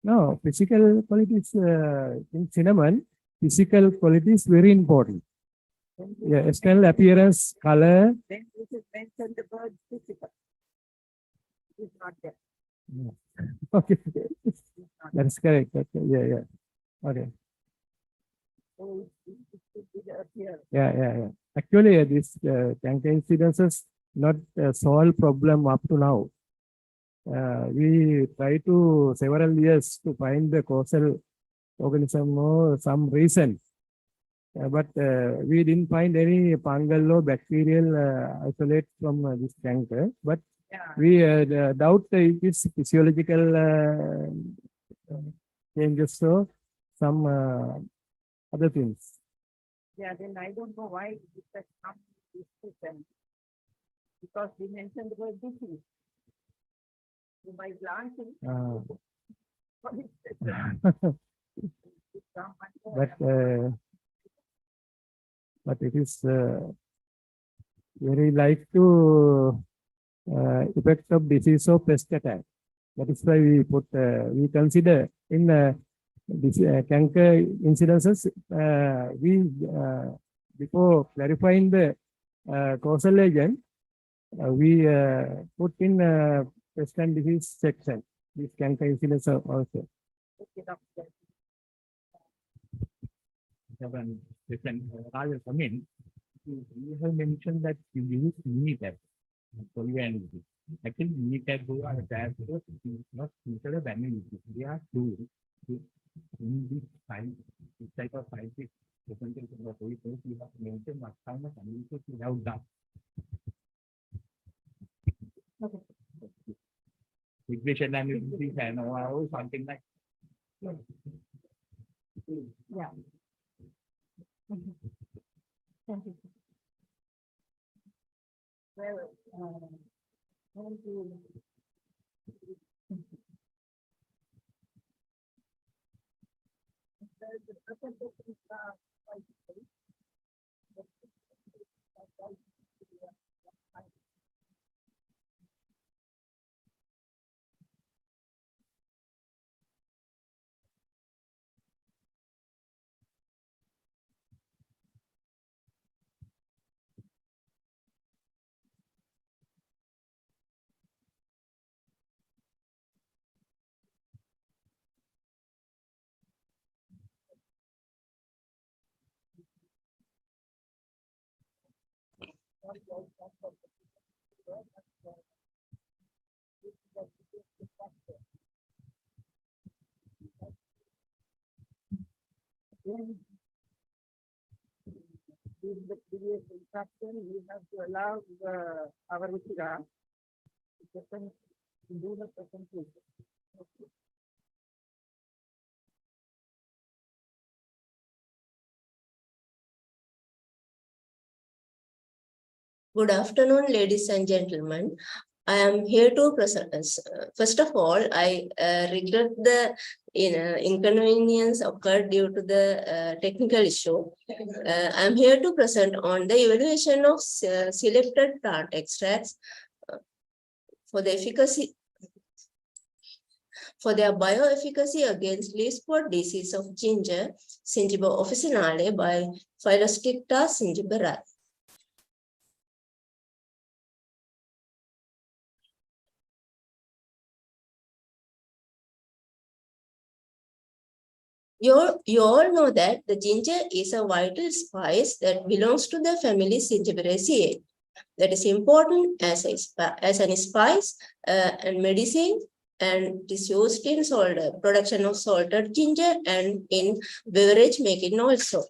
S3: No, physical quality is in cinnamon. Physical quality is very important. Yeah, external appearance, color.
S1: Then you should mention the word physical. It's not there.
S3: Okay,
S1: It's not there.
S3: that's correct. Yeah. Okay.
S1: So it should be the appearance.
S3: Yeah. Actually, this canker incidences not solve problem up to now. We try to several years to find the causal organism or some reason. But we didn't find any fungal or bacterial isolate from this canker. But
S1: Yeah.
S3: we doubt it is physiological changes or some other things.
S1: Yeah, then I don't know why it has come to this system. Because we mentioned the word disease. By planting.
S3: But it is very like to effect of disease of pest attack. That is why we consider in this canker incidences, before clarifying the causal agent, we put in pest and disease section. This canker incidence also.
S7: Rather come in. You have mentioned that you use Unitab for your analysis. Actually, Unitab who are attached to not considered analysis. They are tools in this science, this type of scientific presentation of the research. You have mentioned what kind of analysis you have done. Regression analysis and or something like.
S1: Yeah. Thank you. Well, thank you. In the previous instruction, we have to allow our Uttira to do the presentation. Okay.
S5: Good afternoon, ladies and gentlemen. I am here to present. First of all, I regret the inconvenience occurred due to the technical issue. I am here to present on the evaluation of selected plant extracts for the efficacy, for their bioefficacy against leaf spot disease of ginger, Sirimavo officinale by Phyllosticta zingiberale. You all know that the ginger is a vital spice that belongs to the family Singiberaceae. That is important as an spice and medicine, and it is used in production of salted ginger and in beverage making also.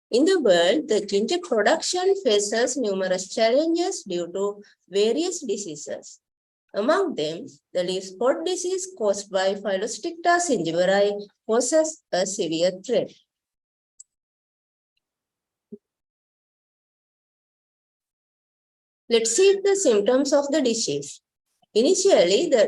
S5: In the world, the ginger production faces numerous challenges due to various diseases. Among them, the leaf spot disease caused by Phyllosticta zingiberale poses a severe threat. Let's see the symptoms of the disease. Initially, the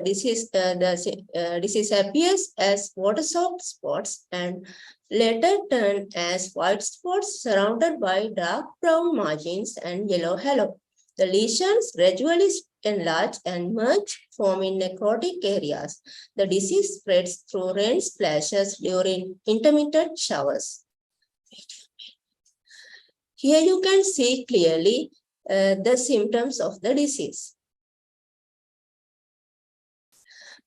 S5: disease appears as water-soaked spots and later turn as white spots surrounded by dark brown margins and yellow halo. The lesions gradually enlarge and merge, forming necrotic areas. The disease spreads through rain splashes during intermittent showers. Here you can see clearly the symptoms of the disease.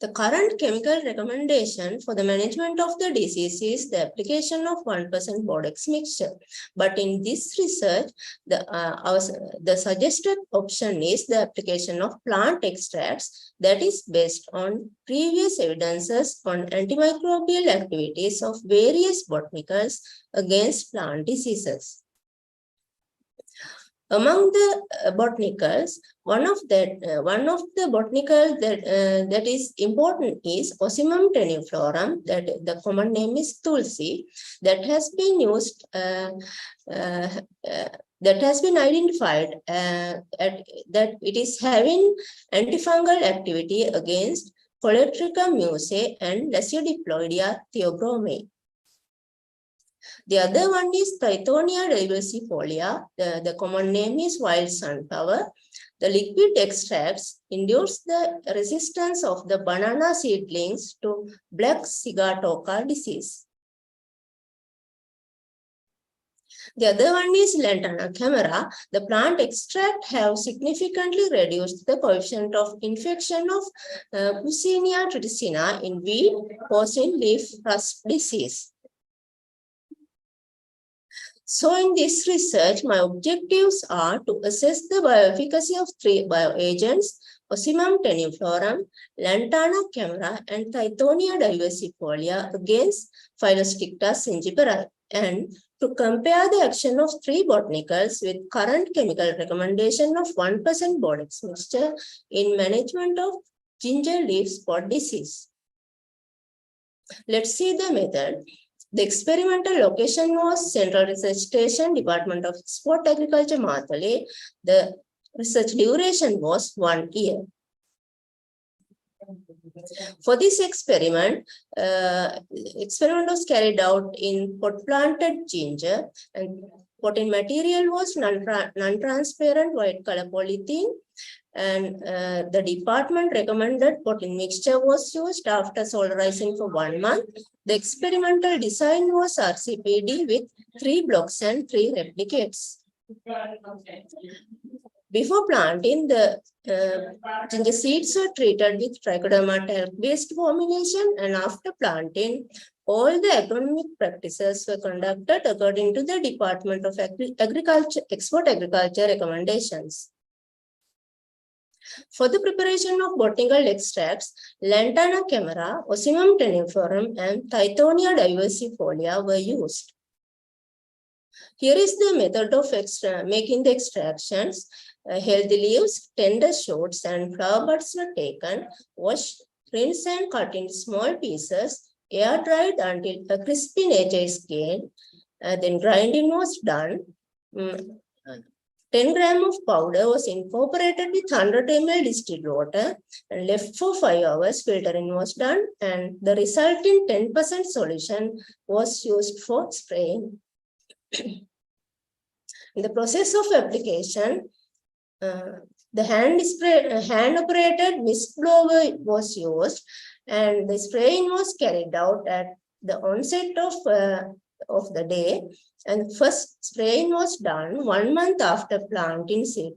S5: The current chemical recommendation for the management of the disease is the application of 1% borax mixture. But in this research, the suggested option is the application of plant extracts that is based on previous evidences on antimicrobial activities of various botanicals against plant diseases. Among the botanicals, one of the botanicals that is important is Ocimum teniflorum, that the common name is Tulsi, that has been used that has been identified that it is having antifungal activity against Coletrichum musae, and Lasiodiploidea theobromei. The other one is Tithonia diversifolia. The common name is wild sunflower. The liquid extracts induce the resistance of the banana seedlings to black sigatoka disease. The other one is Lantana camera. The plant extract have significantly reduced the coefficient of infection of Puccinia triticina in wheat, causing leaf rust disease. So in this research, my objectives are to assess the bioefficacy of 3 bioagents, Osimum tenuiflorum, Lantana camera, and Tithonia diversifolia against Phyllosticta zingiberi, and to compare the action of 3 botanicals with current chemical recommendation of 1% borax mixture in management of ginger leaf spot disease. Let's see the method. The experimental location was Central Research Station, Department of Sport Agriculture, Mathale. The research duration was 1 year. For this experiment, was carried out in pot-planted ginger, and potting material was non-transparent white color polythene, and the department recommended potting mixture was used after solarizing for 1 month. The experimental design was RCPD with 3 blocks and 3 replicates. Before planting, the ginger seeds were treated with trichoderma talc-based formulation, and after planting, all the agronomic practices were conducted according to the Department of Agriculture, Export Agriculture recommendations. For the preparation of botanical extracts, Lantana camera, Osimum tenuiflorum, and Tithonia diversifolia were used. Here is the method of making the extractions. Healthy leaves, tender shoots, and flower buds were taken, washed, rinsed, and cut in small pieces, air dried until a crispy nature is gained. Then grinding was done. 10 grams of powder was incorporated with 100 ml distilled water and left for 5 hours. Filtering was done, and the resulting 10% solution was used for spraying. In the process of application, the hand-operated mist blower was used, and the spraying was carried out at the onset of the day. And first spraying was done 1 month after planting seed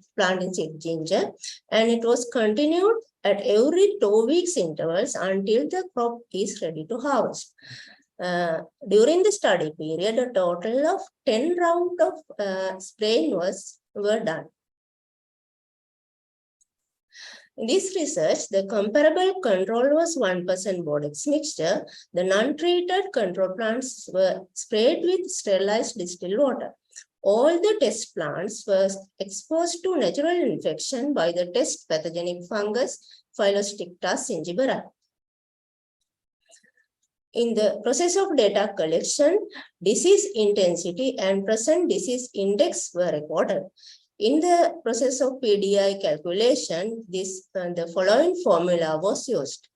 S5: ginger, and it was continued at every 2 weeks intervals until the crop is ready to harvest. During the study period, a total of 10 rounds of spraying were done. In this research, the comparable control was 1% borax mixture. The non-treated control plants were sprayed with sterilized distilled water. All the test plants were exposed to natural infection by the test pathogenic fungus Phyllosticta zingiberi. In the process of data collection, disease intensity and present disease index were recorded. In the process of PDI calculation, the following formula was used.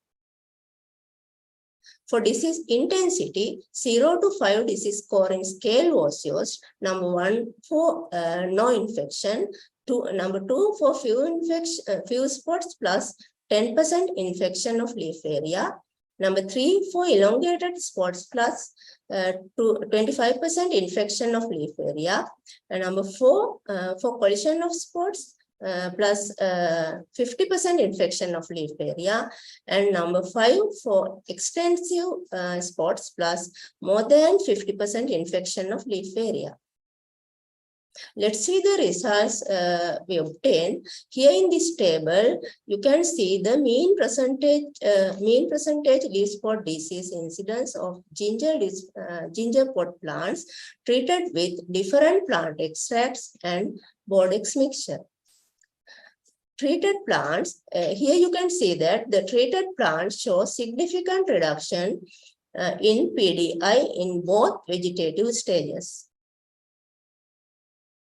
S5: For disease intensity, 0 to 5 disease scoring scale was used. Number 1 for no infection, number 2 for few spots plus 10% infection of leaf area. Number 3 for elongated spots plus 25% infection of leaf area. And number 4 for collision of spots plus 50% infection of leaf area. And number 5 for extensive spots plus more than 50% infection of leaf area. Let's see the results we obtained. Here in this table, you can see the mean percentage leaf spot disease incidence of ginger pot plants treated with different plant extracts and borax mixture. Treated plants, here you can see that the treated plants show significant reduction in PDI in both vegetative stages.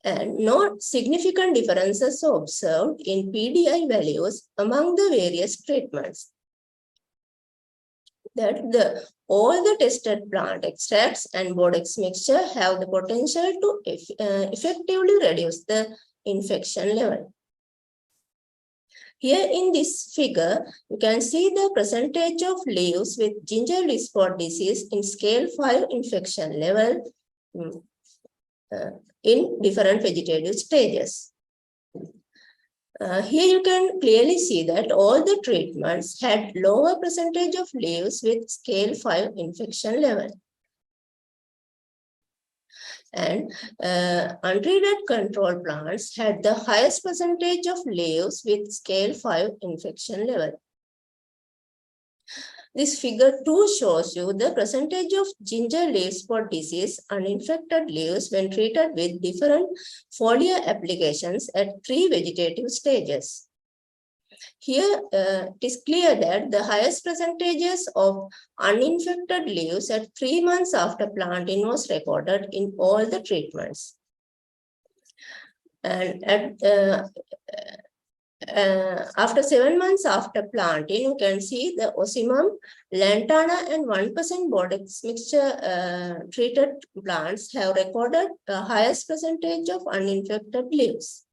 S5: And no significant differences are observed in PDI values among the various treatments. that all the tested plant extracts and Bodex mixture have the potential to effectively reduce the infection level. Here in this figure, you can see the percentage of leaves with ginger leaf spot disease in scale 5 infection level in different vegetative stages. Here you can clearly see that all the treatments had lower percentage of leaves with scale 5 infection level. And untreated control plants had the highest percentage of leaves with scale 5 infection level. This figure 2 shows you the percentage of ginger leaf spot disease uninfected leaves when treated with different foliar applications at 3 vegetative stages. Here, it is clear that the highest percentages of uninfected leaves at 3 months after planting was recorded in all the treatments. And after 7 months after planting, you can see the Osimum, Lantana, and 1% Bodex mixture treated plants have recorded the highest percentage of uninfected leaves.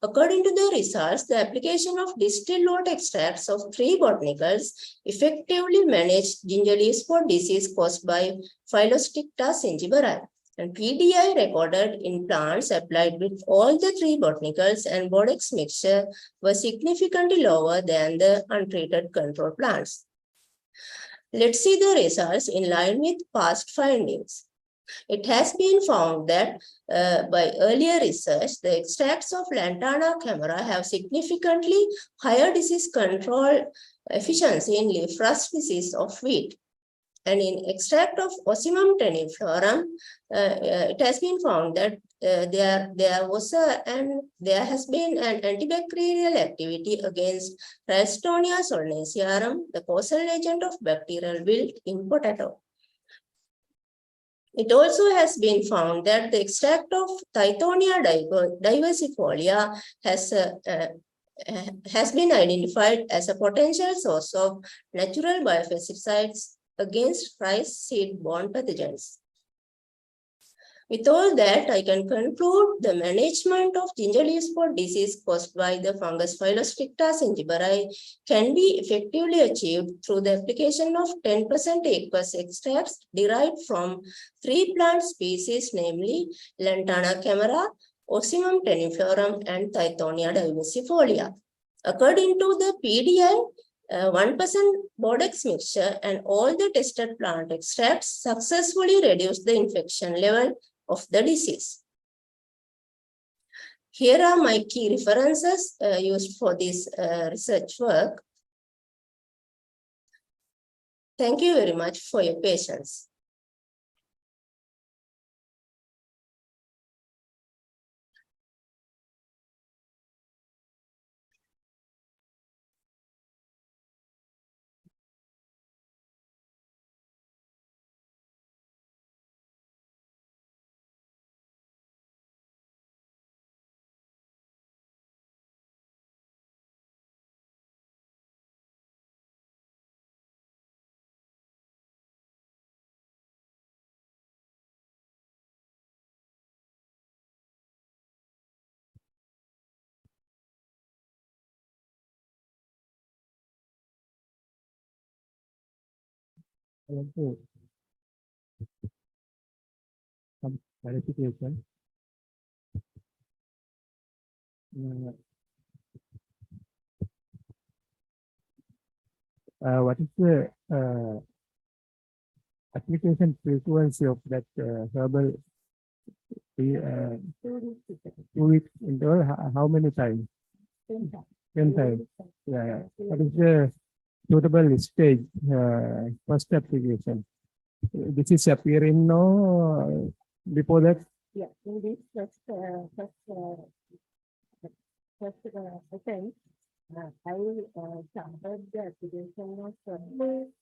S5: According to the results, the application of distilled water extracts of 3 botanicals effectively managed ginger leaf spot disease caused by Phyllostricta zingiberi. And PDI recorded in plants applied with all the 3 botanicals and Bodex mixture were significantly lower than the untreated control plants. Let's see the results in line with past findings. It has been found that by earlier research, the extracts of Lantana camara have significantly higher disease control efficiency in leaf rust disease of wheat. And in extract of Osimum teniflorum, it has been found that there has been an antibacterial activity against Ralstonia solanacearum, the causal agent of bacterial wilt in potato. It also has been found that the extract of Tithonia diversifolia has been identified as a potential source of natural biopesticides against rice seed-borne pathogens. With all that, I can conclude the management of ginger leaf spot disease caused by the fungus Phyllostricta zingiberi can be effectively achieved through the application of 10% aqueous extracts derived from 3 plant species, namely Lantana camara, Osimum teniflorum, and Tithonia diversifolia. According to the PDI, 1% Bodex mixture and all the tested plant extracts successfully reduced the infection level of the disease. Here are my key references used for this research work. Thank you very much for your patience.
S3: Also, some clarification. What is the application frequency of that herbal 2 weeks interval? How many times? 10 times. Yeah. What is the suitable stage? First application. This is appearing now before that.
S1: Yeah, in this first attempt, I started the application of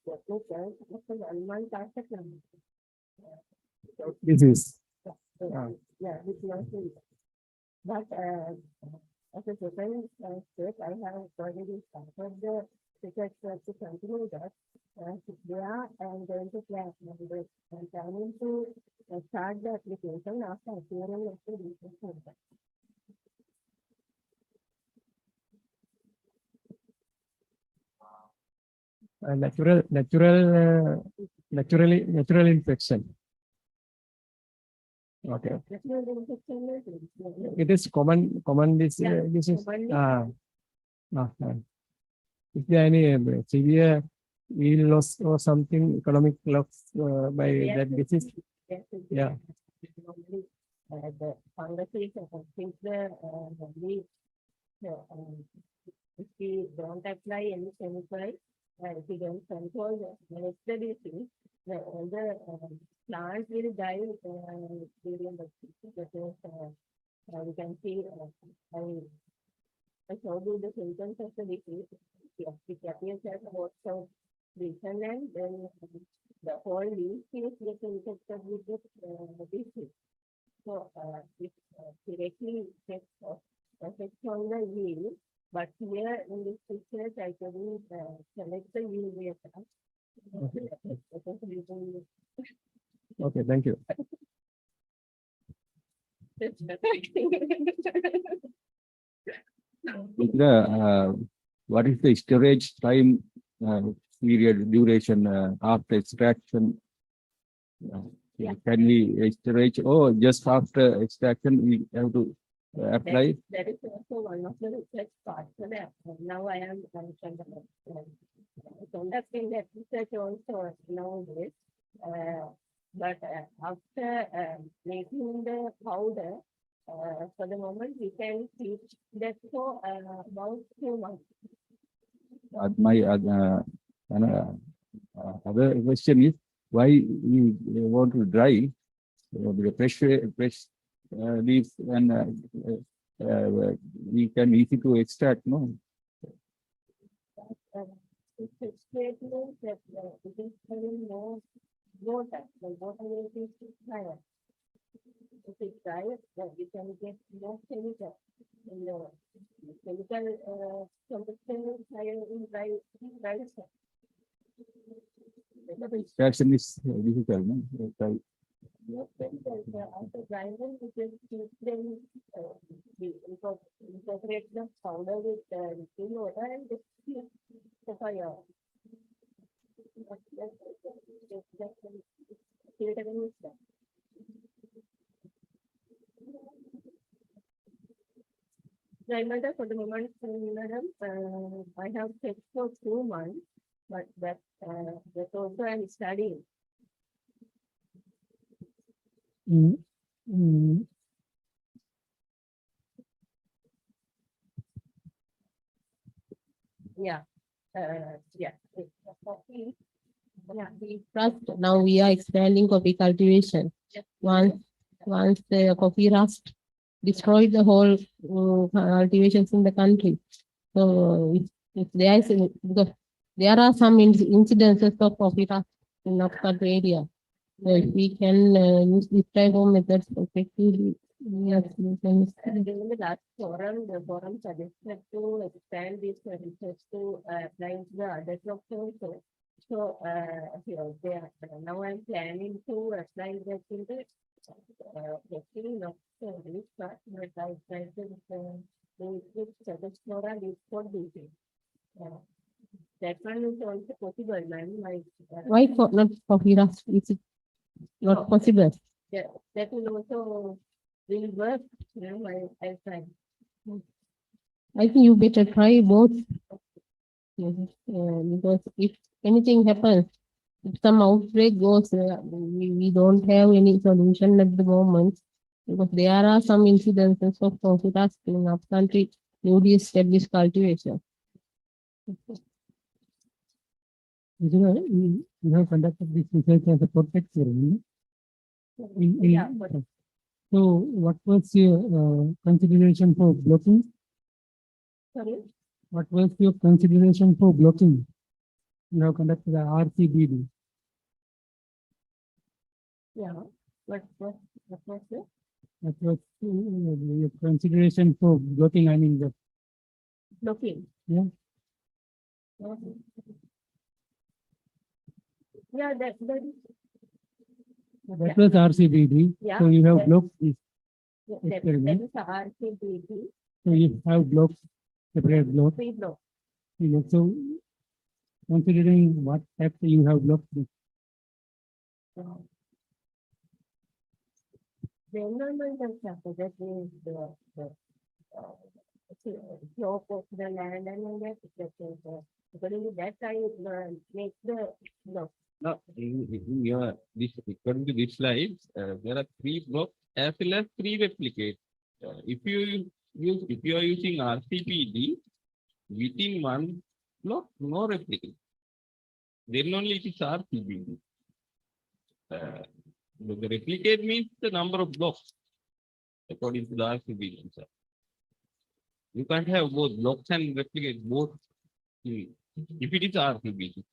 S1: botanicals after 1 month after planting.
S3: This is.
S1: Yeah, with no seed. But as a second step, I have already started the because to continue that, there I'm going to plan and planning to start the application after appearing of the research center.
S3: Natural infection. Okay. It is common this is is there any severe ill loss or something, economic loss by that disease? Yeah.
S1: The fungus is since if we don't apply any chemical, if we don't control the disease, all the plants will die during the season. Because we can see, I showed you the symptoms of the disease. It appears as lots of lesion, and then the whole leaf is getting infected with the disease. So it directly affects on the yield, but here in this picture I couldn't select the yield data.
S3: Okay, thank you. What is the storage time period duration after extraction? Can we storage or just after extraction we have to apply?
S1: That is also one of the research parts for that. Now I am conducting that research also nowadays. But after making the powder, for the moment we can keep that for about 2 months.
S3: My other question is why we want to dry the fresh leaves and we can easy to extract, no?
S1: It's means that it is having more water. The water will be higher. If it's dry, then you can get more chemical. And the chemical composition is higher in dry stuff.
S3: Extraction is difficult, no?
S1: After grinding, we can keep them, incorporate the powder with distilled water and just the fire. Diameter for the moment, madam, I have checked for 2 months, but that's also I'm studying. Yeah. Yeah.
S8: Rust, now we are expanding coffee cultivation. Once the coffee rust destroyed the whole cultivations in the country. So if there is, because there are some incidences of coffee rust in our country area. So if we can use this type of methods effectively, yes, we can.
S1: During the last forum, the forum suggested to expand this research to apply to the other crops also. So here, now I'm planning to apply that in the not this, but I try to suggest for a leaf for duty. That one is also possible, ma'am.
S8: Why not coffee rust? Is it not possible?
S1: Yeah, that will also will work, I try.
S8: I think you better try both. Because if anything happens, if some outbreak goes, we don't have any solution at the moment. Because there are some incidences of coffee rust in our country, newly established cultivation.
S3: You have conducted this research as a project ceremony.
S1: Yeah,
S3: So, what was your consideration for blocking?
S1: sorry.
S3: What was your consideration for blocking? You have conducted the RCBD.
S1: Yeah. What was it?
S3: That was your consideration for blocking. I mean, the
S1: Looking.
S3: Yeah.
S1: Yeah, that
S3: That was RCBD.
S1: Yeah,
S3: So you have
S1: that-
S3: blocked this.
S1: that
S3: Experiment.
S1: is RCBT,
S3: So you have blocks, separate blocks.
S1: three block.
S3: So considering what steps you have blocked this.
S1: The environmental factor, that is slope of the land and all that, according to that, I make the block.
S7: Now, in your this according to this slide, there are three blocks as well as three replicates. If you are using RCPD within one block, no replicate. Then only it is RCPD. The replicate means the number of blocks according to the RCPD answer. You can't have both blocks and replicate both if it is RCPD.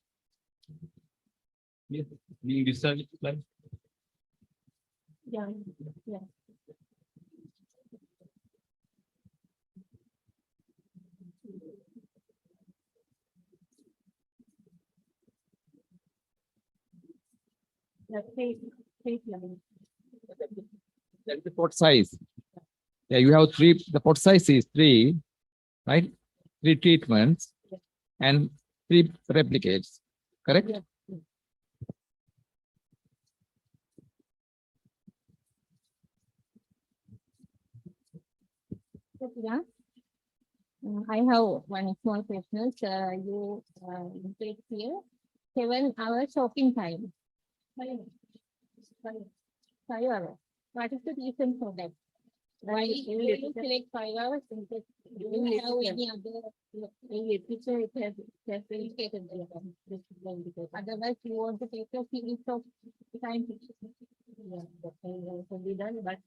S7: Yes, being decided like
S1: Yeah, yeah. The three levels.
S3: That's the pot size. Yeah, you have three, the pot size is three, right? Three treatments and three replicates, correct?
S1: Yeah. Yeah. I have one small question. You take here 7 hours shopping time. 5 hours. What is the reason for that? Why you select 5 hours? Do you have any other in literature it has been indicated there? Otherwise, you want to take a series of time. Yeah, that can also be done, but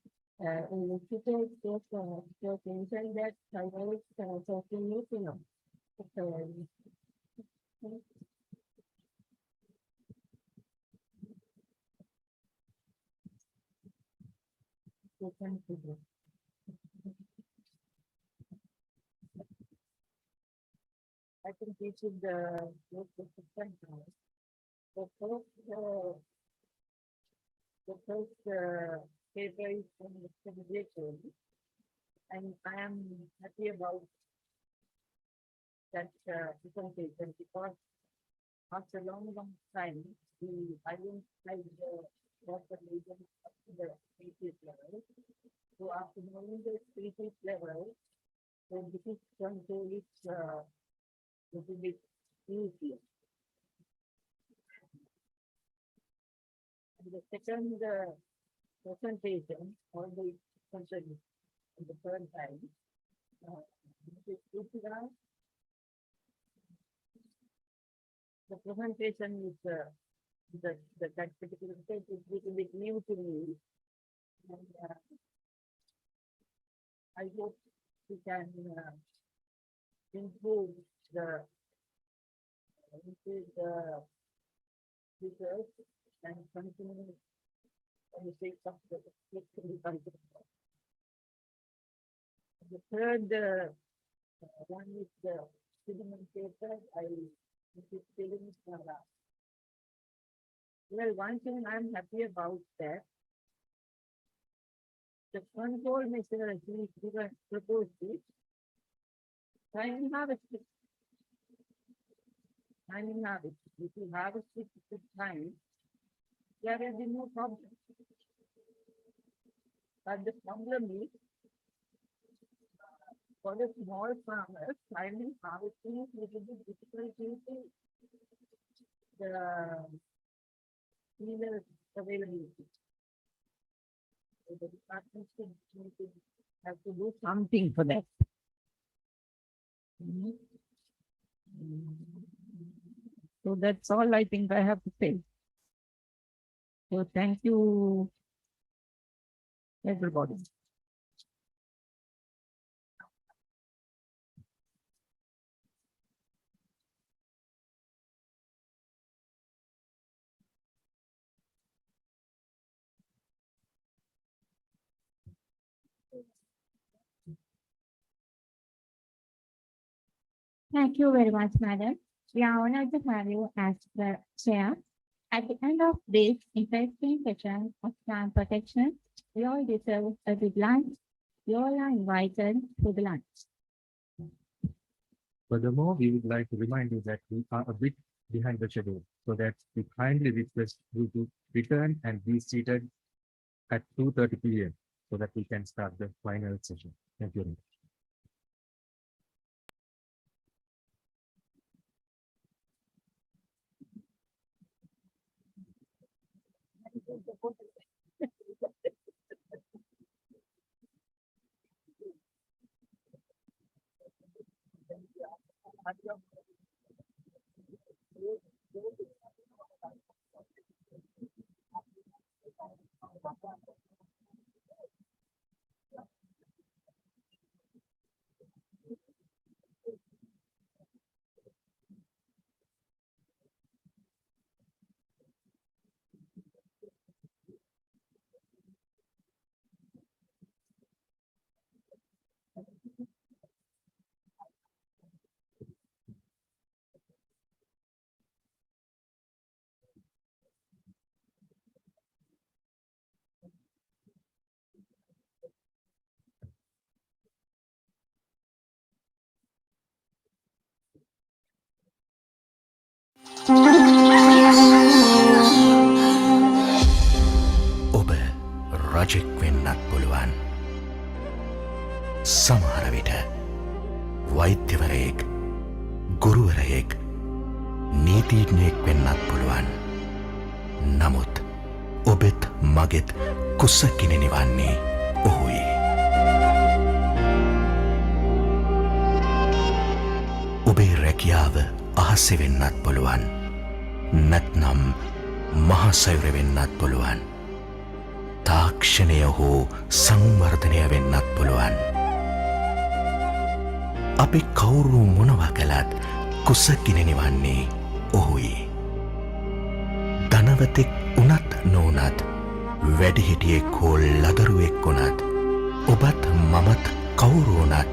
S1: in literature, just mentioned that 5 hours shopping is enough. So, you can do that. I think this is the second now. The first paper is from the celebration, and I am happy about that presentation because after a long time, we identified the water region up to the species level. So after knowing the species level, so this is control is little bit easier. And the second presentation, always concerning the third time, this is the presentation is that particular stage is little bit new to me. And I hope we can improve the research and continue on the sake of the The third one is the sediment paper. This is sediment. Well, one thing I'm happy about that. The control measure actually proposed it. Time and harvest. Time and harvest. If you harvest it with time, there will be no problem. But the problem is for the small farmers, time and harvesting is little bit difficult due to the sealer availability. So the department should have to do something for that. So that's all I think I have to say. So thank you, everybody.
S9: Thank you very much, madam. We are honored to have you as the chair. At the end of this interesting session of plant protection, we all deserve a good lunch. You all are invited to the lunch.
S3: Furthermore, we would like to remind you that we are a bit behind the schedule, so that we kindly request you to return and be seated at 2:30 p.m. so that we can start the final session. Thank you very much.
S10: ඔබ රජෙක් වෙන්නත් පුළුවන්. සමහර විට වෛද්‍යවරයෙක්, ගුරුවරයෙක්, නීතිඥයෙක් වෙන්නත් පුළුවන්. නමුත් ඔබෙත් මගෙත් කුසකිනෙනි වන්නේ ඔහුයි. ඔබේ රැකියාව අහසෙ වෙන්නත් පුළුවන්. නැත්නම් මහසයුර වෙන්නත් පුළුවන්. තාක්ෂණය හෝ සංවර්ධනය වෙන්නත් පුළුවන්. අපි කවුරු මොනවා කළත් කුසකිනෙනි වන්නේ ඔහුයි. ධනවතෙක් උනත් නොඋනත්, වැඩිහිටියෙක් හෝ ලදරුවෙක් උනත්, ඔබත් මමත් කවුරු උනත්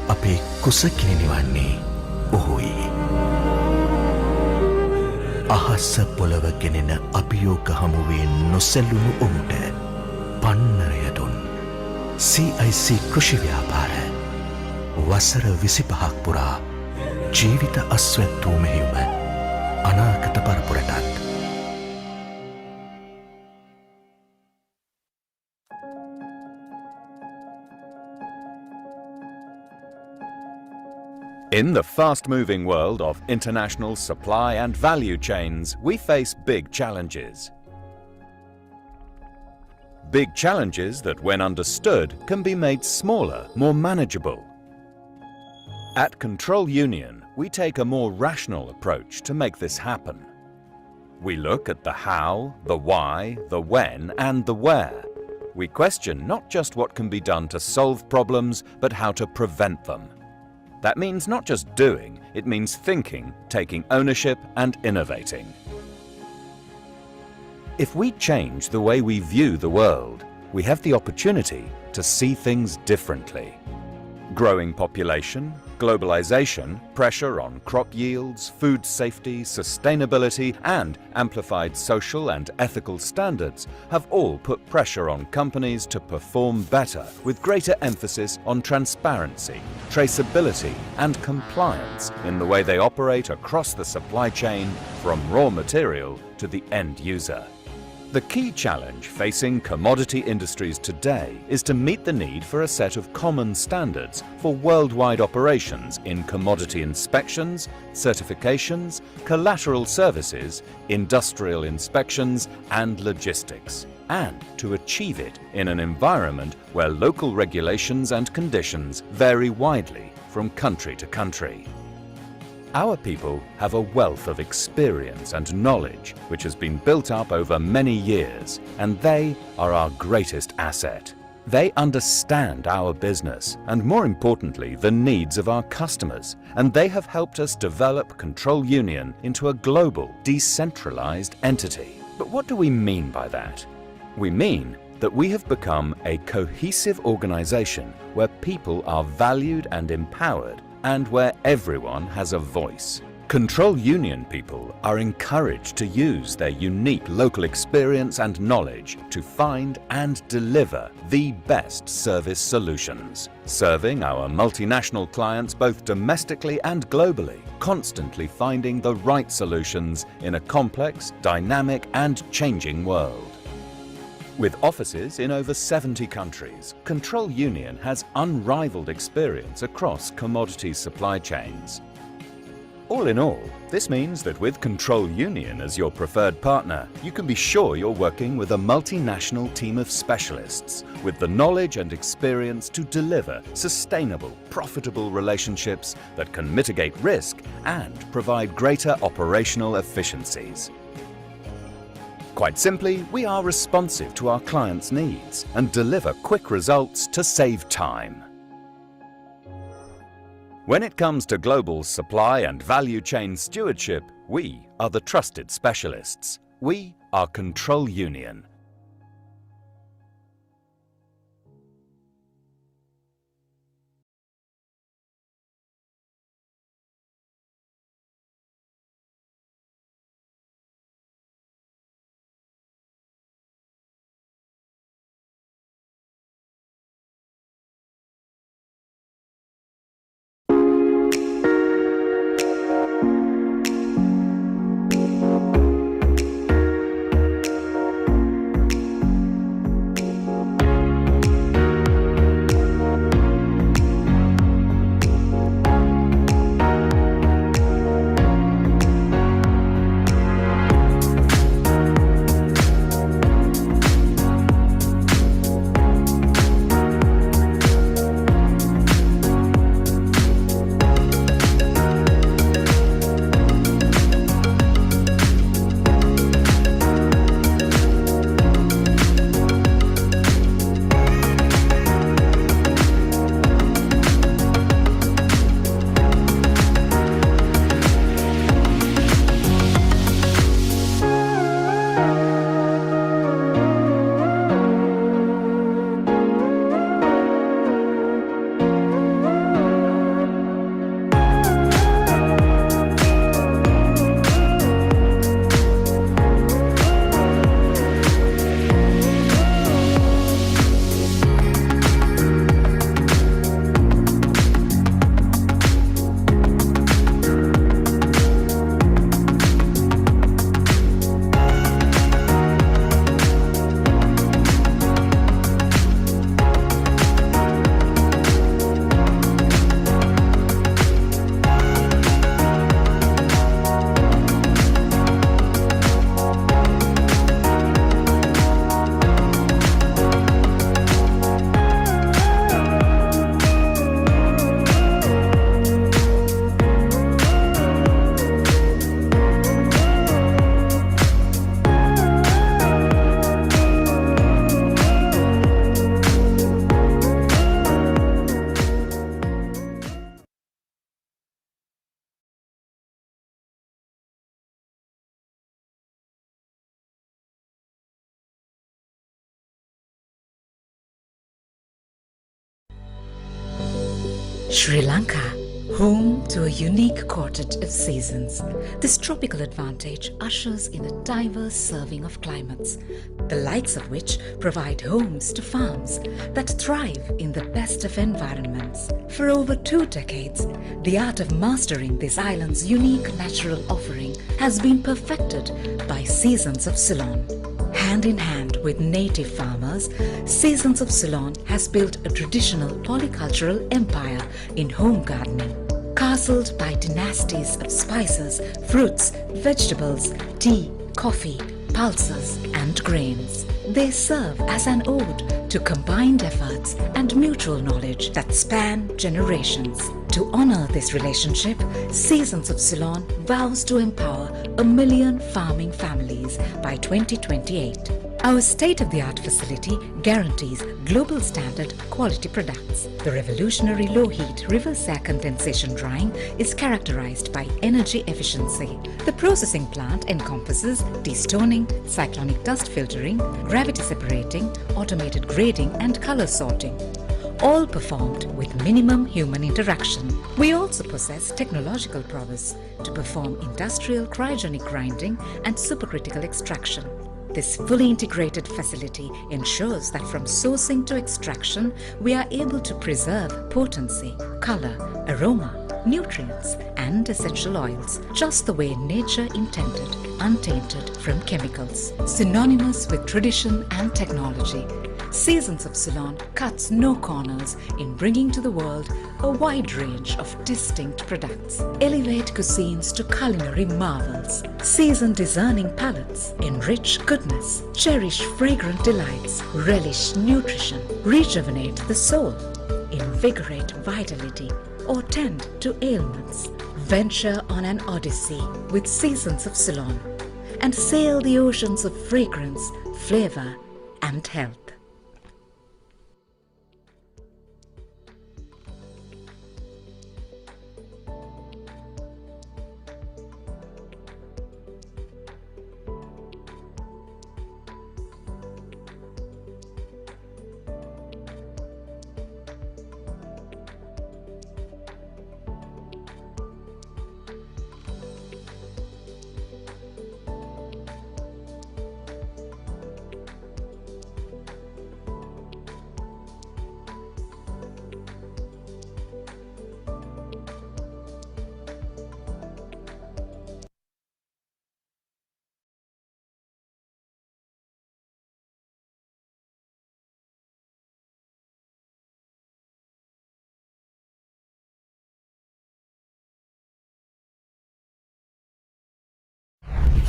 S10: අපේ කුසකිනෙනි වන්නේ ඔහුයි. අහස්ස පොළව ගෙනෙන අභියෝග හමුවේ නොසැලුණු ඔහුට පන්නරය දුන් CIC කෘෂි ව්‍යාපාර වසර 25ක් පුරා ජීවිත අස්වැත් වූ මෙහෙයුම අනාගත පරපුරටත්.
S11: In the fast-moving world of international supply and value chains, we face big challenges. Big challenges that, when understood, can be made smaller, more manageable. At Control Union, we take a more rational approach to make this happen. We look at the how, the why, the when, and the where. We question not just what can be done to solve problems, but how to prevent them. That means not just doing, it means thinking, taking ownership, and innovating. If we change the way we view the world, we have the opportunity to see things differently. Growing population, globalization, pressure on crop yields, food safety, sustainability, and amplified social and ethical standards have all put pressure on companies to perform better, with greater emphasis on transparency, traceability, and compliance in the way they operate across the supply chain from raw material to the end user. The key challenge facing commodity industries today is to meet the need for a set of common standards for worldwide operations in commodity inspections, certifications, collateral services, industrial inspections, and logistics, and to achieve it in an environment where local regulations and conditions vary widely from country to country. Our people have a wealth of experience and knowledge which has been built up over many years, and they are our greatest asset. They understand our business and, more importantly, the needs of our customers, and they have helped us develop Control Union into a global, decentralized entity. But what do we mean by that? We mean that we have become a cohesive organization where people are valued and empowered, and where everyone has a voice. Control Union people are encouraged to use their unique local experience and knowledge to find and deliver the best service solutions, serving our multinational clients both domestically and globally, constantly finding the right solutions in a complex, dynamic and changing world. With offices in over 70 countries, Control Union has unrivaled experience across commodities supply chains. All in all, this means that with Control Union as your preferred partner, you can be sure you're working with a multinational team of specialists with the knowledge and experience to deliver sustainable, profitable relationships that can mitigate risk and provide greater operational efficiencies. Quite simply, we are responsive to our clients' needs and deliver quick results to save time. When it comes to global supply and value chain stewardship, we are the trusted specialists. We are Control Union.
S12: Sri Lanka, home to a unique quartet of seasons. This tropical advantage ushers in a diverse serving of climates, the likes of which provide homes to farms that thrive in the best of environments. For over 2 decades, the art of mastering this island's unique natural offering has been perfected by Seasons of Ceylon. Hand in hand with native farmers, Seasons of Ceylon has built a traditional polycultural empire in home gardening, castled by dynasties of spices, fruits, vegetables, tea, coffee, pulses and grains. They serve as an ode to combined efforts and mutual knowledge that span generations. To honor this relationship, Seasons of Ceylon vows to empower 1 million farming families by 2028. Our state-of-the-art facility guarantees global standard quality products. The revolutionary low-heat reverse air condensation drying is characterized by energy efficiency. The processing plant encompasses destoning, cyclonic dust filtering, gravity separating, automated grading and color sorting. all performed with minimum human interaction. We also possess technological prowess to perform industrial cryogenic grinding and supercritical extraction. This fully integrated facility ensures that from sourcing to extraction, we are able to preserve potency, color, aroma, nutrients, and essential oils, just the way nature intended, untainted from chemicals. Synonymous with tradition and technology, Seasons of Ceylon cuts no corners in bringing to the world a wide range of distinct products. Elevate cuisines to culinary marvels. Season discerning palates. Enrich goodness. Cherish fragrant delights. Relish nutrition. Rejuvenate the soul. Invigorate vitality or tend to ailments. Venture on an odyssey with Seasons of Ceylon and sail the oceans of fragrance, flavor, and health.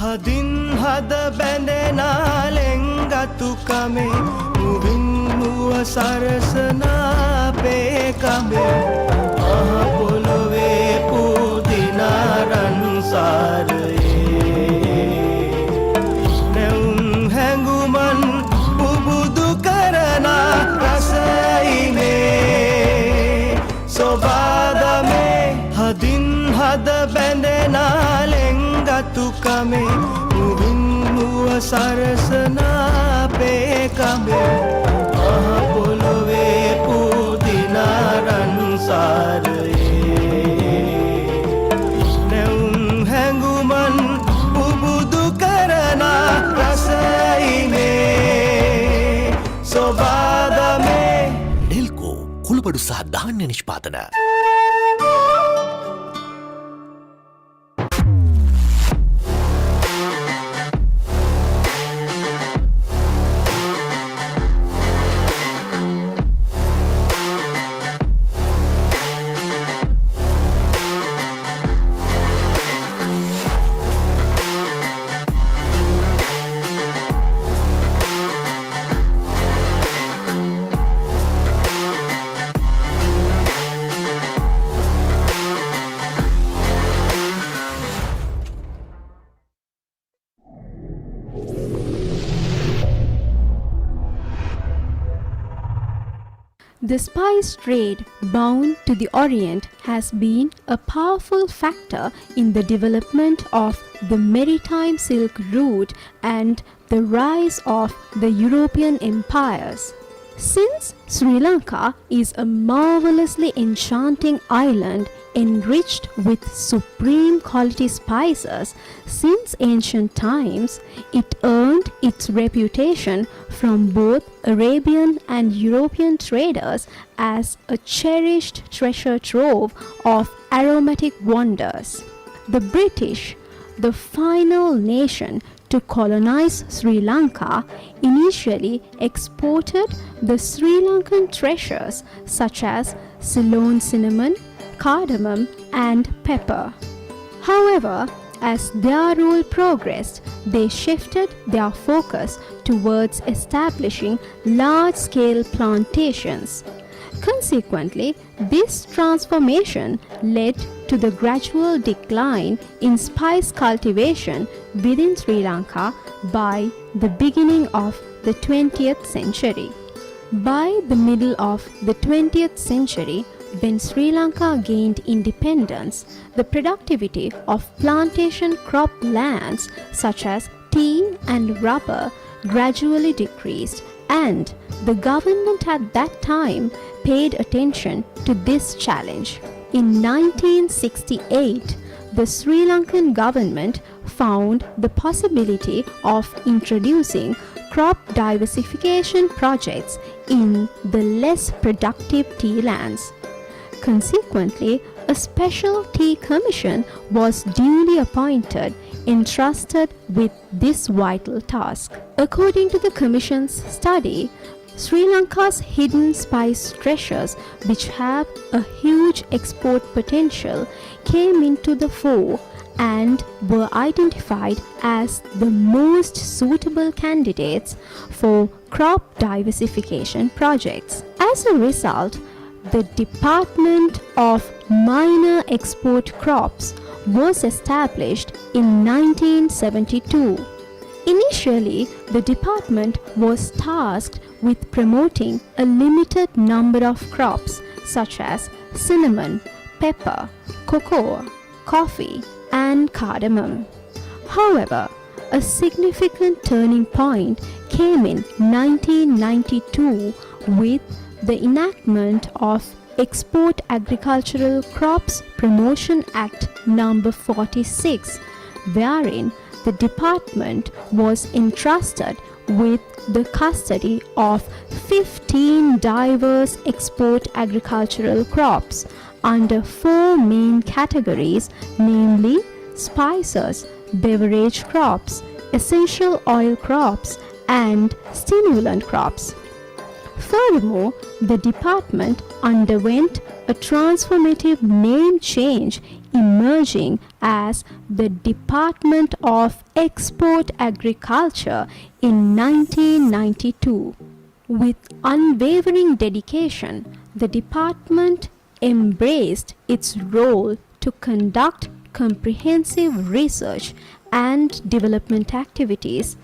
S13: හදින් හද බැඳෙනා ලෙන්ගතු කමේ මුවින් මුව සරසනා පේකමේ මහ පොළොවේ පුදිනා රන්සාරයේ නැවුම් හැඟුමන් පුබුදු කරනා රසයිනේ සොබාදමේ හදින් හද බැඳෙනා ලෙන්ගතු කමේ මුවින් මුව සරසනා පේකමේ මහ පොළොවේ පුදිනා රන්සාරයේ නැවුම් හැඟුමන් පුබුදු කරනා රසයිනේ සොබාදමේ
S10: නෙල්කෝ කුළුබඩු සහ ධාන්‍ය නිෂ්පාදන.
S14: The spice trade bound to the Orient has been a powerful factor in the development of the maritime Silk Route and the rise of the European empires. Since Sri Lanka is a marvelously enchanting island enriched with supreme quality spices since ancient times, it earned its reputation from both Arabian and European traders as a cherished treasure trove of aromatic wonders. The British, the final nation to colonize Sri Lanka, initially exported the Sri Lankan treasures such as Ceylon cinnamon, cardamom and pepper. However, as their rule progressed, they shifted their focus towards establishing large-scale plantations. Consequently, this transformation led to the gradual decline in spice cultivation within Sri Lanka by the beginning of the 20th century. By the middle of the 20th century, when Sri Lanka gained independence, the productivity of plantation crop lands such as tea and rubber gradually decreased, and the government at that time paid attention to this challenge. In 1968, the Sri Lankan government found the possibility of introducing crop diversification projects in the less productive tea lands. Consequently, a special tea commission was duly appointed, entrusted with this vital task. According to the commission's study, Sri Lanka's hidden spice treasures, which have a huge export potential, came into the fore and were identified as the most suitable candidates for crop diversification projects. As a result, the Department of Minor Export Crops was established in 1972. Initially, the department was tasked with promoting a limited number of crops such as cinnamon, pepper, cocoa, coffee, and cardamom. However, a significant turning point came in 1992 with the enactment of Export Agricultural Crops Promotion Act number 46, wherein the department was entrusted with the custody of 15 diverse export agricultural crops under 4 main categories, namely spices, beverage crops, essential oil crops, and stimulant crops. Furthermore, the department underwent a transformative name change, emerging as the Department of Export Agriculture in 1992. With unwavering dedication, the department embraced its role to conduct comprehensive research and development activities,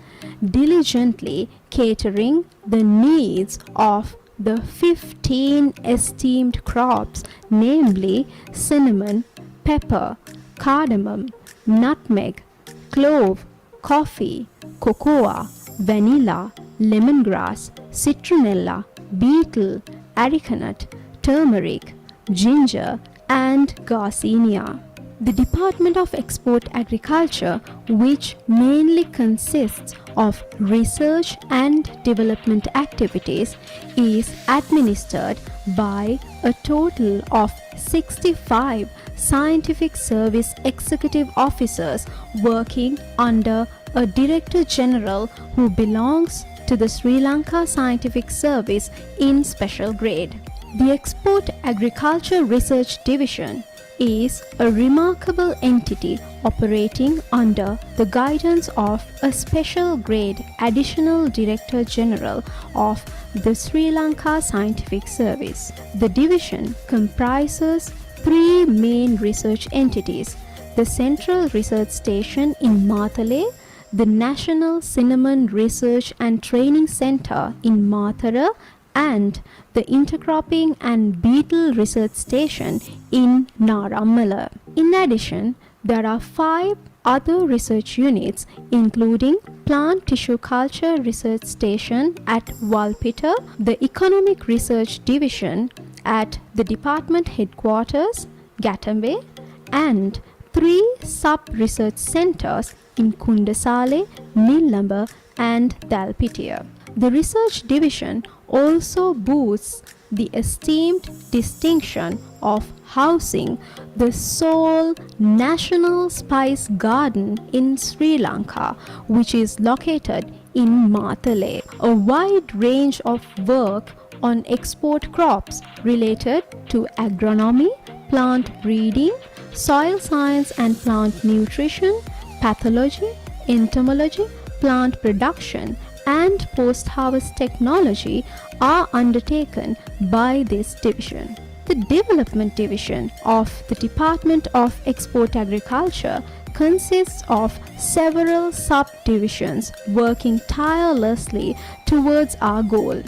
S14: diligently catering the needs of the 15 esteemed crops, namely cinnamon, pepper, cardamom, nutmeg, clove, coffee, cocoa, vanilla, lemongrass, citronella, betel, arecanut, turmeric, ginger, and garcinia. The Department of Export Agriculture, which mainly consists of research and development activities, is administered by a total of 65 scientific service executive officers working under a Director General who belongs to the Sri Lanka Scientific Service in special grade. The Export Agriculture Research Division is a remarkable entity operating under the guidance of a special grade Additional Director General of the Sri Lanka Scientific Service. The division comprises 3 main research entities: the Central Research Station in Mawatha, the National Cinnamon Research and Training Center in Mawatha, and the Intercropping and Beetle Research Station in Narammala. In addition, there are 5 other research units, including Plant Tissue Culture Research Station at Walpita, the Economic Research Division at the Department Headquarters, Gattambe, and 3 sub-research centers in Kundasale, Nillamba, and Dalpitiya. The research division also boasts the esteemed distinction of housing the sole National Spice Garden in Sri Lanka, which is located in Mawatha. A wide range of work on export crops related to agronomy, plant breeding, soil science and plant nutrition, pathology, entomology, plant production, and post-harvest technology are undertaken by this division. The Development Division of the Department of Export Agriculture consists of several subdivisions working tirelessly towards our goal.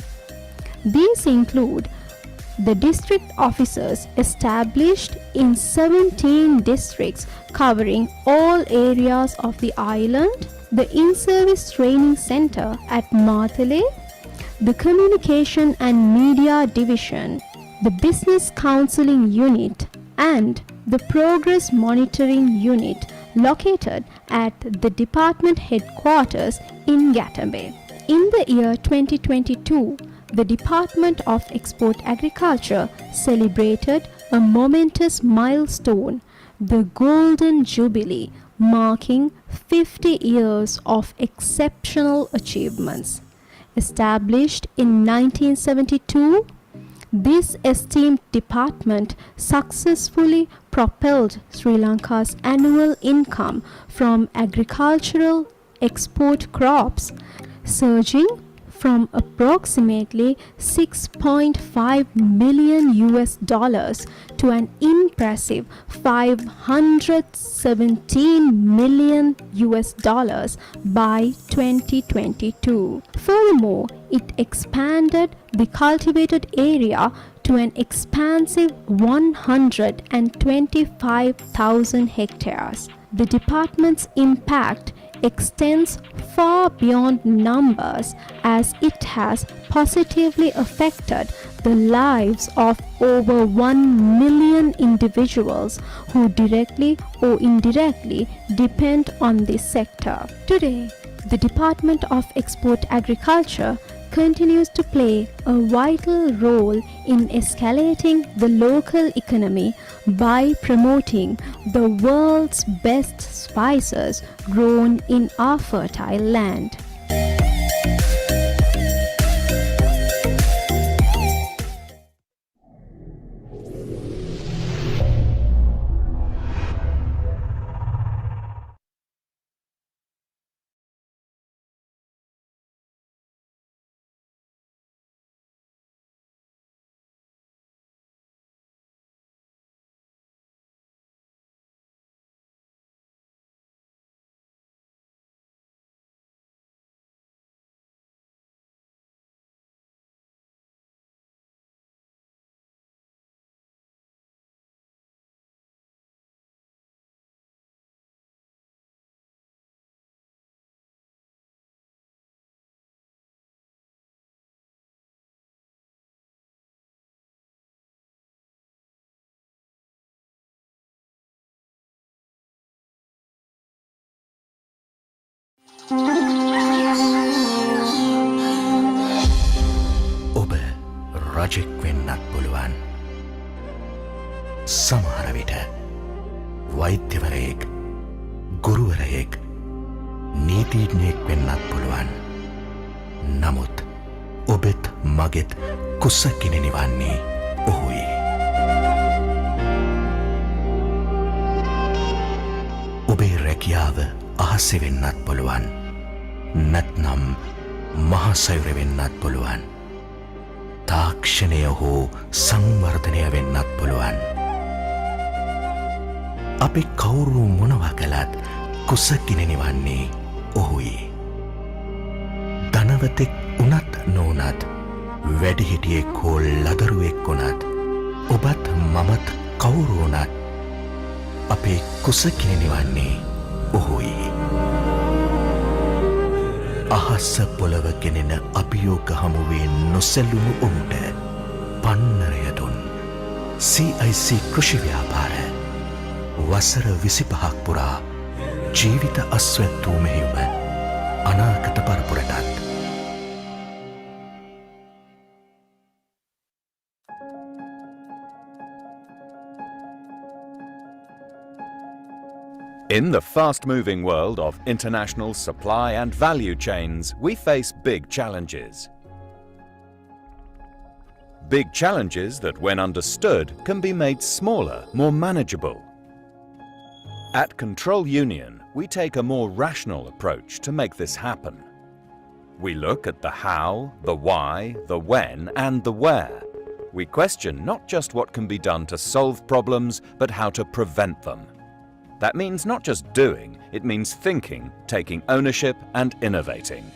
S14: These include the district officers established in 17 districts covering all areas of the island, the In-Service Training Center at Mawatha, the Communication and Media Division the Business Counseling Unit, and the Progress Monitoring Unit located at the department headquarters in Gatambe. In the year 2022, the Department of Export Agriculture celebrated a momentous milestone, the Golden Jubilee, marking 50 years of exceptional achievements. Established in 1972, this esteemed department successfully propelled Sri Lanka's annual income from agricultural export crops, surging from approximately $6.5 million to an impressive $517 million by 2022. Furthermore, it expanded the cultivated area to an expansive 125,000 hectares. The department's impact extends far beyond numbers, as it has positively affected the lives of over 1 million individuals who directly or indirectly depend on this sector. Today, the Department of Export Agriculture continues to play a vital role in escalating the local economy by promoting the world's best spices grown in our fertile land.
S10: ඔබ රජෙක් වෙන්නත් පුළුවන්. සමහර විට වෛද්‍යවරයෙක්, ගුරුවරයෙක්, නීතිඥයෙක් වෙන්නත් පුළුවන්. නමුත් ඔබෙත් මගෙත් කුසකිනෙන වන්නේ ඔහුයි. ඔබේ රැකියාව අහසෙ වෙන්නත් පුළුවන්. නැත්නම් මහසයුර වෙන්නත් පුළුවන්. තාක්ෂණය හෝ සංවර්ධනය වෙන්නත් පුළුවන්. අපි කවුරු මොනවා කළත් කුසකිනෙන වන්නේ ඔහුයි. ධනවතෙක් උනත් නොඋනත්, වැඩිහිටියෙක් හෝ ලදරුවෙක් උනත්, ඔබත් මමත් කවුරු උනත් අපේ කුසකිනෙන වන්නේ ඔහුයි. අහස්ස පොළව ගෙනෙන අභියෝග හමුවේ නොසැලුණු ඔහුට පන්නරය දුන් CIC කෘෂි ව්‍යාපාර වසර 25ක් පුරා ජීවිත අස්වැත් වූ මෙහෙයුම අනාගත පරපුරටත්.
S11: In the fast-moving world of international supply and value chains, we face big challenges. Big challenges that, when understood, can be made smaller, more manageable. At Control Union, we take a more rational approach to make this happen. We look at the how, the why, the when, and the where. We question not just what can be done to solve problems, but how to prevent them. That means not just doing, it means thinking, taking ownership, and innovating.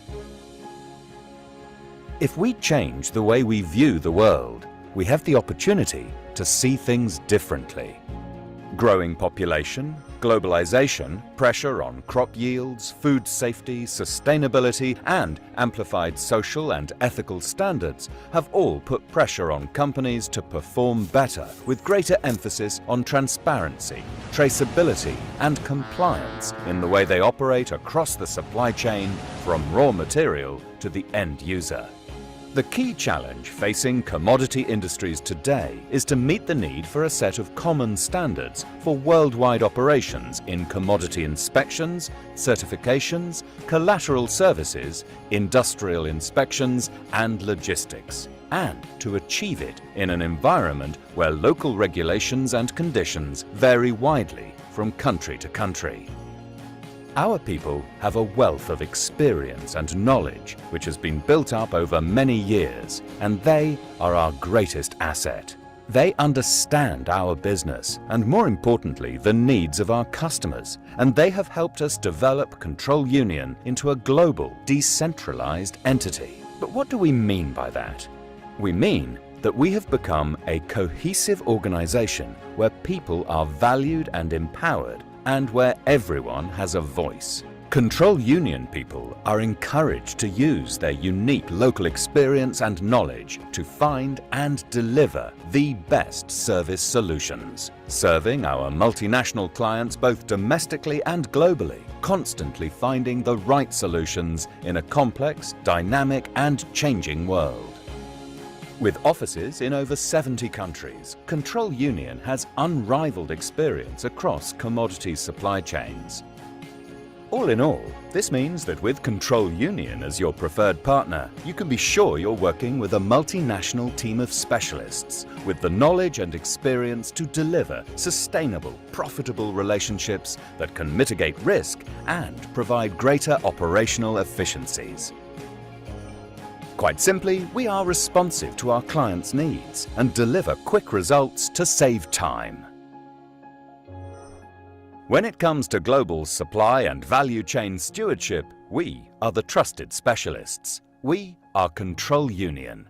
S11: If we change the way we view the world, we have the opportunity to see things differently. Growing population, Globalization, pressure on crop yields, food safety, sustainability, and amplified social and ethical standards have all put pressure on companies to perform better, with greater emphasis on transparency, traceability, and compliance in the way they operate across the supply chain from raw material to the end user. The key challenge facing commodity industries today is to meet the need for a set of common standards for worldwide operations in commodity inspections, certifications, collateral services, industrial inspections, and logistics, and to achieve it in an environment where local regulations and conditions vary widely from country to country. Our people have a wealth of experience and knowledge which has been built up over many years, and they are our greatest asset. They understand our business and, more importantly, the needs of our customers, and they have helped us develop Control Union into a global, decentralized entity. But what do we mean by that? We mean that we have become a cohesive organization where people are valued and empowered, and where everyone has a voice. Control Union people are encouraged to use their unique local experience and knowledge to find and deliver the best service solutions, serving our multinational clients both domestically and globally, constantly finding the right solutions in a complex, dynamic, and changing world. With offices in over 70 countries, Control Union has unrivaled experience across commodity supply chains. All in all, this means that with Control Union as your preferred partner, you can be sure you're working with a multinational team of specialists with the knowledge and experience to deliver sustainable, profitable relationships that can mitigate risk and provide greater operational efficiencies. Quite simply, we are responsive to our clients' needs and deliver quick results to save time. When it comes to global supply and value chain stewardship, we are the trusted specialists. We are Control Union.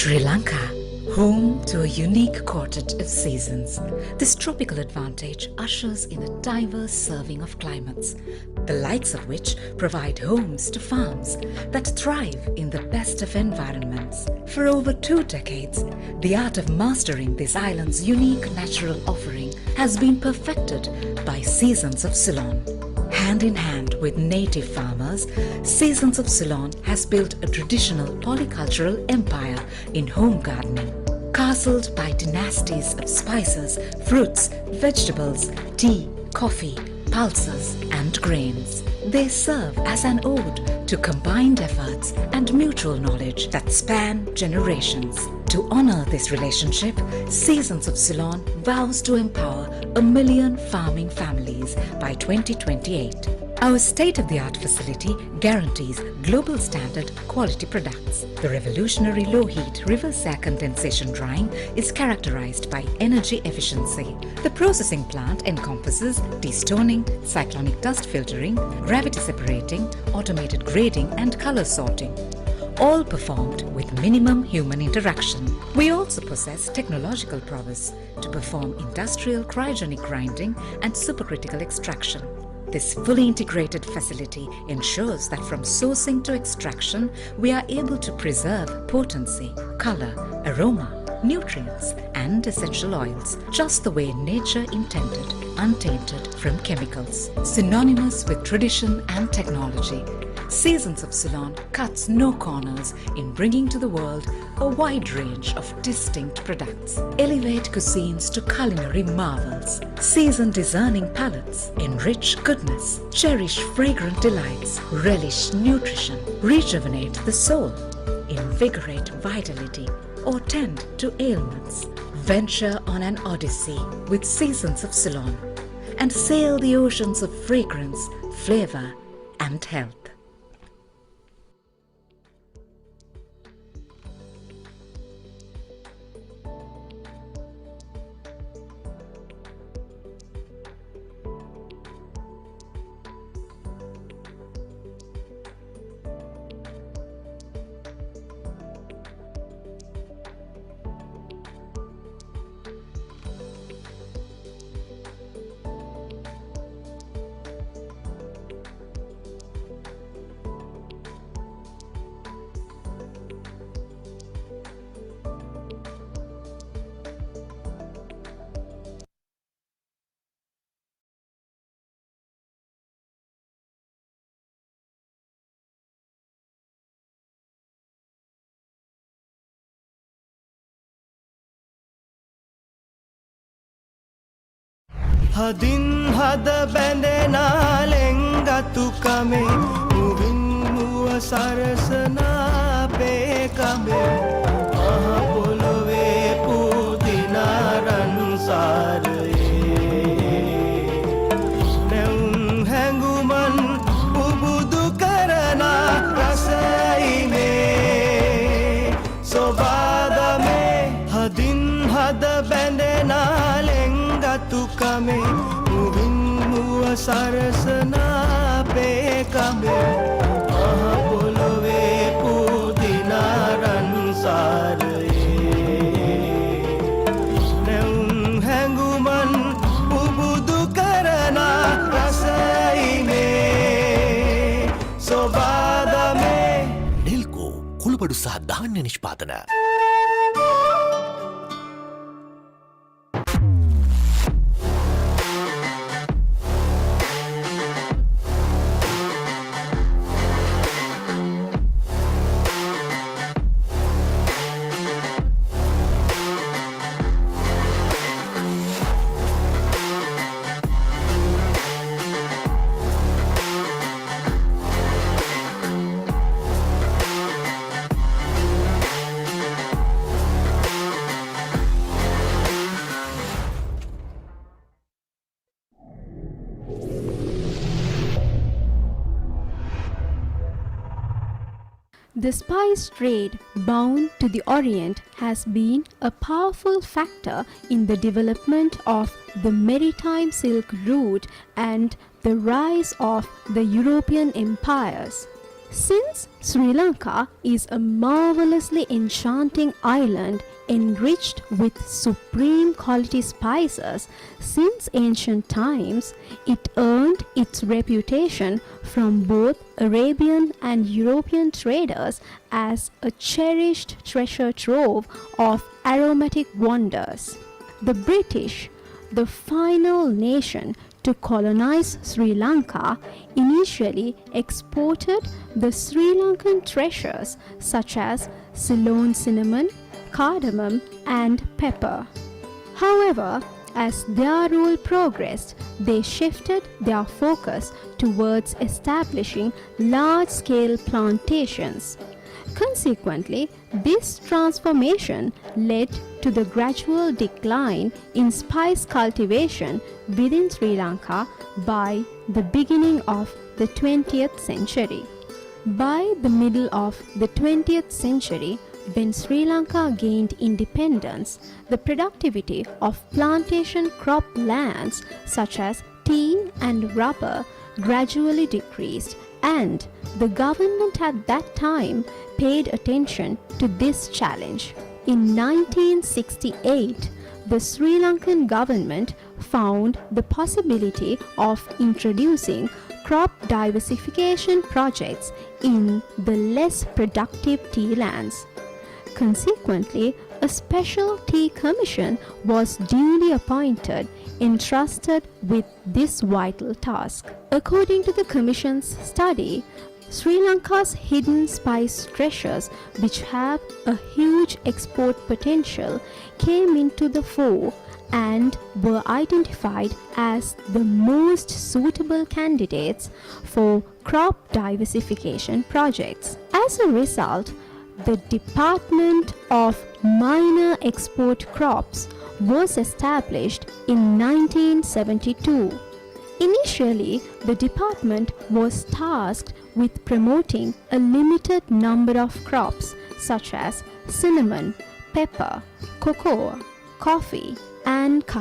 S12: Sri Lanka, Home to a unique quartet of seasons, this tropical advantage ushers in a diverse serving of climates, the likes of which provide homes to farms that thrive in the best of environments. For over 2 decades, the art of mastering this island's unique natural offering has been perfected by Seasons of Ceylon. Hand in hand with native farmers, Seasons of Ceylon has built a traditional polycultural empire in home gardening. Castled by dynasties of spices, fruits, vegetables, tea, coffee, pulses and grains. They serve as an ode to combined efforts and mutual knowledge that span generations. To honor this relationship, Seasons of Ceylon vows to empower 1 million farming families by 2028. Our state-of-the-art facility guarantees global standard quality products. The revolutionary low-heat reverse air condensation drying is characterized by energy efficiency. The processing plant encompasses destoning, cyclonic dust filtering, gravity separating, automated grading and color sorting, all performed with minimum human interaction. We also possess technological prowess to perform industrial cryogenic grinding and supercritical extraction. This fully integrated facility ensures that from sourcing to extraction, we are able to preserve potency, color, aroma, nutrients and essential oils, just the way nature intended, untainted from chemicals. Synonymous with tradition and technology, Seasons of Ceylon cuts no corners in bringing to the world a wide range of distinct products. Elevate cuisines to culinary marvels. Season discerning palates. Enrich goodness. Cherish fragrant delights. Relish nutrition. Rejuvenate the soul. Invigorate vitality or tend to ailments. Venture on an odyssey with Seasons of Ceylon and sail the oceans of fragrance, flavor and health.
S13: හදින් හද බැඳෙනා ලෙන්ගතු කමේ මුවින් මුව සරසනා පේකමේ මහ පොළොවේ පුදිනා රන්සාරයේ නැවුම් හැඟුමන් පුබුදු කරනා රසයිනේ සොබාදමේ හදින් හද බැඳෙනා තුකමේ මුවින් මුව සරසනා පේකමේ මහ පොළොවේ පුදිනා රන්සාරයේ නැවුම් හැඟුමන් පුබුදු කරනා රසයිනේ සොබාදමේ
S10: නෙල්කෝ කුළුබඩු සහ ධාන්‍ය නිෂ්පාදන.
S14: The spice trade bound to the Orient has been a powerful factor in the development of the maritime Silk Route and the rise of the European empires. Since Sri Lanka is a marvelously enchanting island enriched with supreme quality spices since ancient times, it earned its reputation from both Arabian and European traders as a cherished treasure trove of aromatic wonders. The British, the final nation to colonize Sri Lanka, initially exported the Sri Lankan treasures such as Ceylon cinnamon, cardamom and pepper. However, as their rule progressed, they shifted their focus towards establishing large-scale plantations. Consequently, this transformation led to the gradual decline in spice cultivation within Sri Lanka by the beginning of the 20th century. By the middle of the 20th century, when Sri Lanka gained independence, the productivity of plantation crop lands such as tea and rubber gradually decreased, and the government at that time paid attention to this challenge. In 1968, the Sri Lankan government found the possibility of introducing crop diversification projects in the less productive tea lands. Consequently, a special tea commission was duly appointed, entrusted with this vital task. According to the commission's study, Sri Lanka's hidden spice treasures, which have a huge export potential, came into the fore and were identified as the most suitable candidates for crop diversification projects. As a result, the Department of Minor Export Crops was established in 1972. Initially, the department was tasked with promoting a limited number of crops such as cinnamon, pepper, cocoa, coffee, and